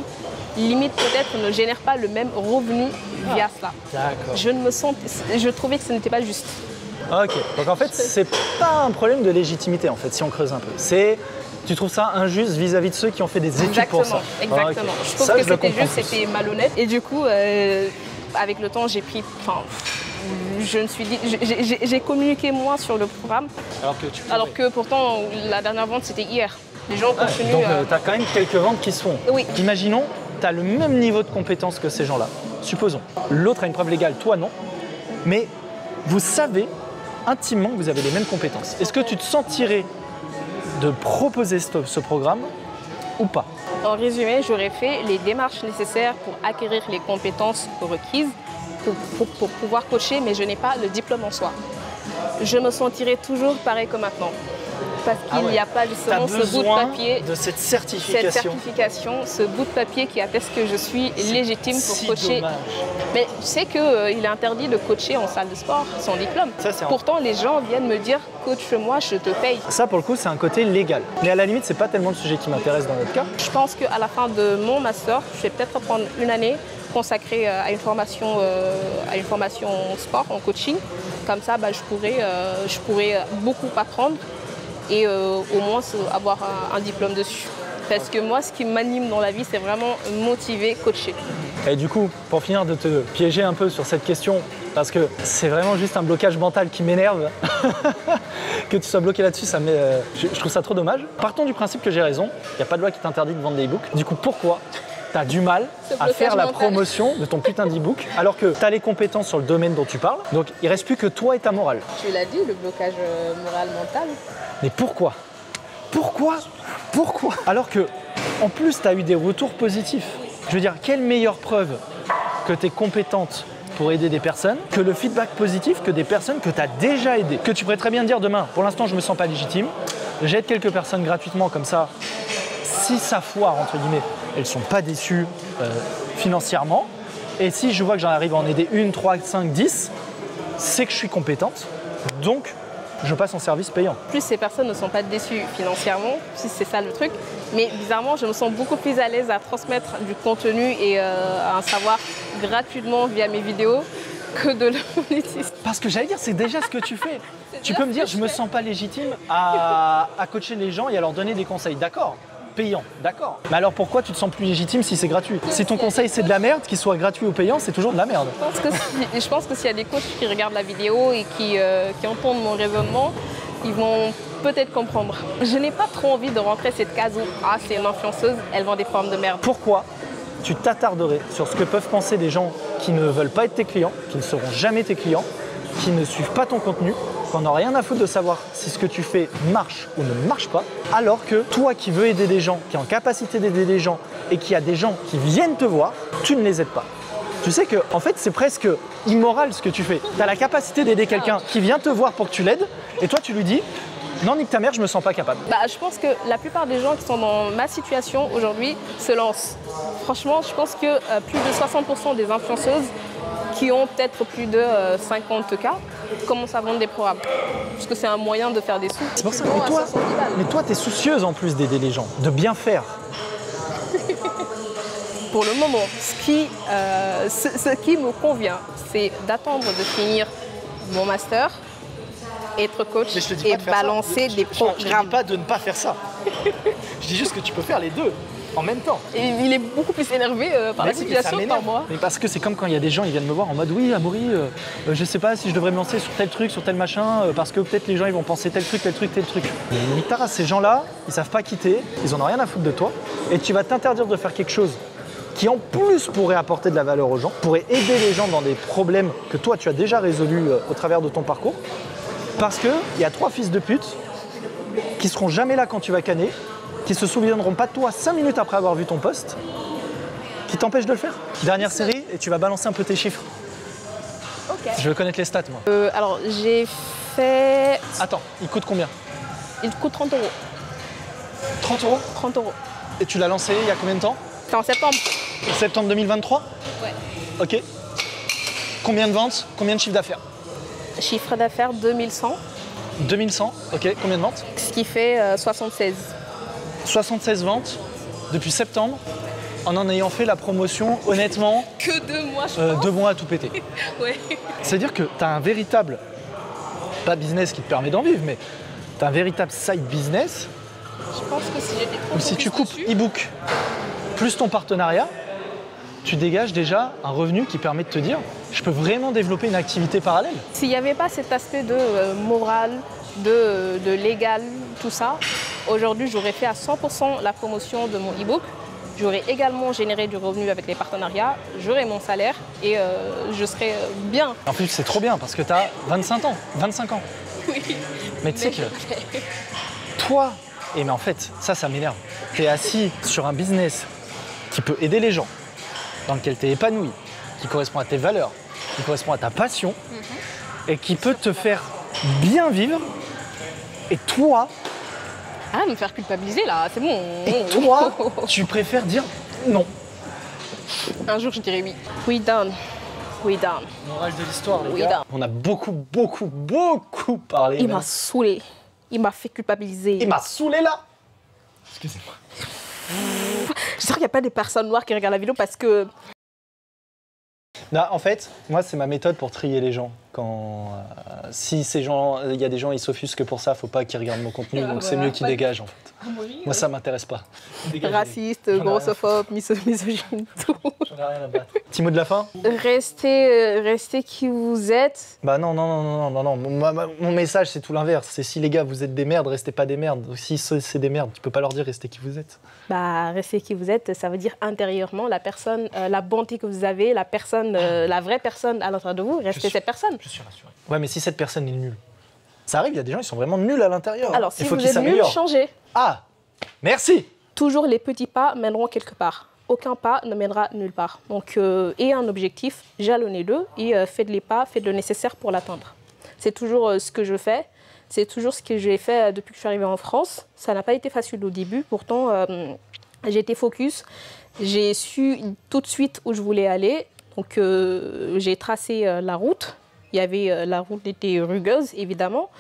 Speaker 1: limite peut-être ne génèrent pas le même revenu via cela.
Speaker 2: D'accord.
Speaker 1: Je trouvais que ce n'était pas juste.
Speaker 2: Ok, donc en fait, c'est pas un problème de légitimité en fait, si on creuse un peu. Tu trouves ça injuste vis-à-vis de ceux qui ont fait des études pour ça?
Speaker 1: Exactement.
Speaker 2: Okay.
Speaker 1: Je trouve que c'était juste, c'était malhonnête. Et du coup, avec le temps, j'ai pris... je me suis dit, j'ai communiqué moins sur le programme. Alors que pourtant, la dernière vente, c'était hier. Les gens continuent.
Speaker 2: Donc tu as quand même quelques ventes qui se font.
Speaker 1: Oui.
Speaker 2: Imaginons, tu as le même niveau de compétence que ces gens-là. Supposons. L'autre a une preuve légale, toi non. Mais vous savez intimement que vous avez les mêmes compétences. Est-ce que tu te sentirais de proposer ce programme ou pas?
Speaker 1: En résumé, j'aurais fait les démarches nécessaires pour acquérir les compétences requises pour pouvoir coacher, mais je n'ai pas le diplôme en soi. Je me sentirais toujours pareil que maintenant. Parce qu'il n'y a pas justement ce bout de papier,
Speaker 2: de cette certification,
Speaker 1: ce bout de papier qui atteste que je suis légitime pour coacher.
Speaker 2: Dommage.
Speaker 1: Mais tu sais qu'il est interdit de coacher en salle de sport sans diplôme. Pourtant, les gens viennent me dire « coach-moi, je te paye ».
Speaker 2: Ça, pour le coup, c'est un côté légal. Mais à la limite, c'est pas tellement le sujet qui m'intéresse dans notre cas.
Speaker 1: Je pense qu'à la fin de mon master, je vais peut-être prendre une année consacrée à une formation sport, en coaching. Comme ça, je pourrais beaucoup apprendre et au moins avoir un diplôme dessus. Parce que moi, ce qui m'anime dans la vie, c'est vraiment motiver, coacher.
Speaker 2: Et du coup, pour finir de te piéger un peu sur cette question, parce que c'est vraiment juste un blocage mental qui m'énerve, que tu sois bloqué là-dessus, je trouve ça trop dommage. Partons du principe que j'ai raison, il n'y a pas de loi qui t'interdit de vendre des e-books. Du coup, pourquoi tu as du mal à faire la promotion de ton putain d'e-book alors que tu as les compétences sur le domaine dont tu parles. Donc il reste plus que toi et ta morale.
Speaker 1: Tu l'as dit, le blocage moral-mental.
Speaker 2: Mais pourquoi? Pourquoi? Alors que, en plus, tu as eu des retours positifs. Je veux dire, quelle meilleure preuve que tu es compétente pour aider des personnes que le feedback positif que des personnes que tu as déjà aidées. Que tu pourrais très bien dire demain, pour l'instant, je me sens pas légitime, j'aide quelques personnes gratuitement comme ça. Si ça foire, entre guillemets, elles sont pas déçues financièrement. Et si je vois que j'en arrive à en aider 1, 3, 5, 10, c'est que je suis compétente. Donc, je passe en service payant.
Speaker 1: Plus ces personnes ne sont pas déçues financièrement, si c'est ça le truc, mais bizarrement, je me sens beaucoup plus à l'aise à transmettre du contenu et un savoir gratuitement via mes vidéos que de le monétiser.
Speaker 2: Parce que j'allais dire, c'est déjà ce que tu fais. Tu peux me dire, je me sens pas légitime à coacher les gens et à leur donner des conseils. D'accord, payant, d'accord. Mais alors pourquoi tu te sens plus légitime si c'est gratuit? Si ton conseil c'est de la merde, qu'il soit gratuit ou payant, c'est toujours de la merde.
Speaker 1: Je pense que s'il y a des coachs qui regardent la vidéo et qui entendent mon raisonnement, ils vont peut-être comprendre. Je n'ai pas trop envie de rentrer cette case où « Ah, c'est une influenceuse, elle vend des formes de merde ».
Speaker 2: Pourquoi tu t'attarderais sur ce que peuvent penser des gens qui ne veulent pas être tes clients, qui ne seront jamais tes clients, qui ne suivent pas ton contenu, qu'on n'a rien à foutre de savoir si ce que tu fais marche ou ne marche pas, alors que toi qui veux aider des gens, qui est en capacité d'aider des gens et qui a des gens qui viennent te voir, tu ne les aides pas. Tu sais que en fait c'est presque immoral ce que tu fais. Tu as la capacité d'aider quelqu'un qui vient te voir pour que tu l'aides et toi tu lui dis non, nique ta mère, je me sens pas capable.
Speaker 1: Je pense que la plupart des gens qui sont dans ma situation aujourd'hui se lancent. Franchement, je pense que plus de 60% des influenceuses qui ont peut-être plus de 50 cas commencent à vendre des programmes. Parce que c'est un moyen de faire des sous.
Speaker 2: C'est pour ça. Mais toi, tu es soucieuse en plus d'aider les gens, de bien faire.
Speaker 1: Pour le moment, ce qui me convient, c'est d'attendre de finir mon master, être coach et balancer des programmes.
Speaker 2: Je ne dis pas de ne pas faire ça. Je dis juste que tu peux faire les deux en même temps.
Speaker 1: Et il est beaucoup plus énervé par la situation que par moi.
Speaker 2: Mais parce que c'est comme quand il y a des gens, ils viennent me voir en mode oui, Amaury, je sais pas si je devrais me lancer sur tel truc, sur tel machin, parce que peut-être les gens ils vont penser tel truc, tel truc, tel truc. Mais Tara, ces gens-là, ils savent pas quitter, ils en ont rien à foutre de toi, et tu vas t'interdire de faire quelque chose qui en plus pourrait apporter de la valeur aux gens, pourrait aider les gens dans des problèmes que toi tu as déjà résolus au travers de ton parcours. Parce qu'il y a 3 fils de pute qui seront jamais là quand tu vas canner, qui se souviendront pas de toi 5 minutes après avoir vu ton post, qui t'empêchent de le faire. Dernière série, et tu vas balancer un peu tes chiffres.
Speaker 1: Ok.
Speaker 2: Je veux connaître les stats, moi.
Speaker 1: Alors, j'ai fait...
Speaker 2: Attends, il coûte combien?
Speaker 1: Il coûte 30 €.
Speaker 2: 30 €?
Speaker 1: 30 €.
Speaker 2: Et tu l'as lancé il y a combien de temps?
Speaker 1: C'était en septembre.
Speaker 2: Septembre 2023?
Speaker 1: Ouais.
Speaker 2: Ok. Combien de ventes? Combien de chiffre d'affaires?
Speaker 1: Chiffre d'affaires 2100.
Speaker 2: 2100, ok. Combien de ventes?
Speaker 1: Ce qui fait 76.
Speaker 2: 76 ventes depuis septembre, en ayant fait la promotion, honnêtement...
Speaker 1: Que 2 mois, je pense.
Speaker 2: 2 mois à tout péter.
Speaker 1: Ouais.
Speaker 2: C'est-à-dire que tu as un véritable, pas business qui te permet d'en vivre, mais tu as un véritable side business.
Speaker 1: Je pense que si j'étais trop
Speaker 2: Ou si tu
Speaker 1: focus
Speaker 2: coupes
Speaker 1: dessus,
Speaker 2: e-book plus ton partenariat, tu dégages déjà un revenu qui permet de te dire je peux vraiment développer une activité parallèle.
Speaker 1: s'il n'y avait pas cet aspect de morale, de légal, tout ça, aujourd'hui j'aurais fait à 100% la promotion de mon e-book. J'aurais également généré du revenu avec les partenariats, j'aurais mon salaire et je serais bien.
Speaker 2: En plus, c'est trop bien parce que tu as 25 ans.
Speaker 1: Oui.
Speaker 2: Mais tu sais que toi, et mais en fait, ça m'énerve. Tu es assis sur un business qui peut aider les gens, dans lequel tu es épanoui, qui correspond à tes valeurs, qui correspond à ta passion et qui peut te faire bien vivre. Et toi,
Speaker 1: Ah, me faire culpabiliser là, c'est bon.
Speaker 2: tu préfères dire non.
Speaker 1: Un jour je dirais oui. We done. We done.
Speaker 2: Morale de l'histoire, les
Speaker 1: Oui,
Speaker 2: gars.
Speaker 1: done.
Speaker 2: On a beaucoup parlé.
Speaker 1: Il m'a saoulé. Il m'a fait culpabiliser.
Speaker 2: Il m'a saoulé là. Excusez-moi.
Speaker 1: J'espère qu'il n'y a pas des personnes noires qui regardent la vidéo parce que...
Speaker 2: Non, en fait, moi, c'est ma méthode pour trier les gens. quand si ces gens, il y a des gens ils s'offusquent pour ça, faut pas qu'ils regardent mon contenu, donc c'est mieux qu'ils dégagent en fait. Moi ça m'intéresse pas. Dégagez.
Speaker 1: Raciste, grossophobe, misogyne, tout.
Speaker 2: J'en ai rien à battre. Petit mot de la fin?
Speaker 1: Restez qui vous êtes.
Speaker 2: Bah non. Mon message c'est tout l'inverse. C'est si les gars vous êtes des merdes, restez pas des merdes. Si c'est des merdes, tu peux pas leur dire restez qui vous êtes.
Speaker 1: Bah, restez qui vous êtes, ça veut dire intérieurement la personne, la bonté que vous avez, la personne, la vraie personne à l'intérieur de vous, restez cette personne.
Speaker 2: Je suis rassuré. Ouais, mais si cette personne est nulle, ça arrive, il y a des gens qui sont vraiment nuls à l'intérieur.
Speaker 1: Alors si vous êtes nul, changez.
Speaker 2: Ah, merci.
Speaker 1: Toujours les petits pas mèneront quelque part. Aucun pas ne mènera nulle part. Donc, ayez un objectif, jalonnez-le et faites les pas, faites le nécessaire pour l'atteindre. C'est toujours ce que je fais. C'est toujours ce que j'ai fait depuis que je suis arrivée en France. Ça n'a pas été facile au début. Pourtant, j'ai été focus. J'ai su tout de suite où je voulais aller. Donc, j'ai tracé la route. La route était rugueuse, évidemment.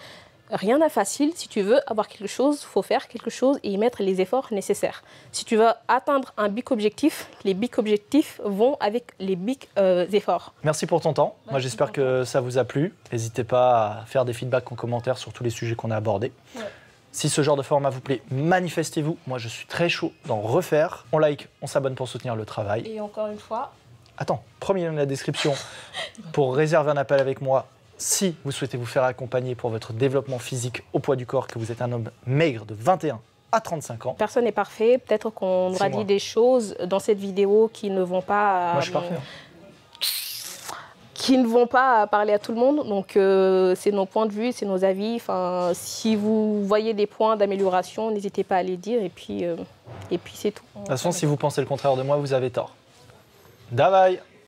Speaker 1: Rien n'est facile. Si tu veux avoir quelque chose, il faut faire quelque chose et y mettre les efforts nécessaires. Si tu veux atteindre un big objectif, les big objectifs vont avec les big efforts.
Speaker 2: Merci pour ton temps. Moi, j'espère que ça vous a plu. N'hésitez pas à faire des feedbacks en commentaire sur tous les sujets qu'on a abordés. Ouais. Si ce genre de format vous plaît, manifestez-vous. Moi, je suis très chaud d'en refaire. On like, on s'abonne pour soutenir le travail.
Speaker 1: Et encore une fois...
Speaker 2: Attends, premier lien dans la description pour réserver un appel avec moi. Si vous souhaitez vous faire accompagner pour votre développement physique au poids du corps, que vous êtes un homme maigre de 21 à 35 ans.
Speaker 1: Personne n'est parfait. Peut-être qu'on aura dit des choses dans cette vidéo qui ne vont pas...
Speaker 2: Moi, je suis parfait.
Speaker 1: Qui ne vont pas parler à tout le monde. Donc, c'est nos points de vue, c'est nos avis. Enfin, si vous voyez des points d'amélioration, n'hésitez pas à les dire. Et puis c'est tout.
Speaker 2: De toute façon, si vous pensez le contraire de moi, vous avez tort. Bye bye.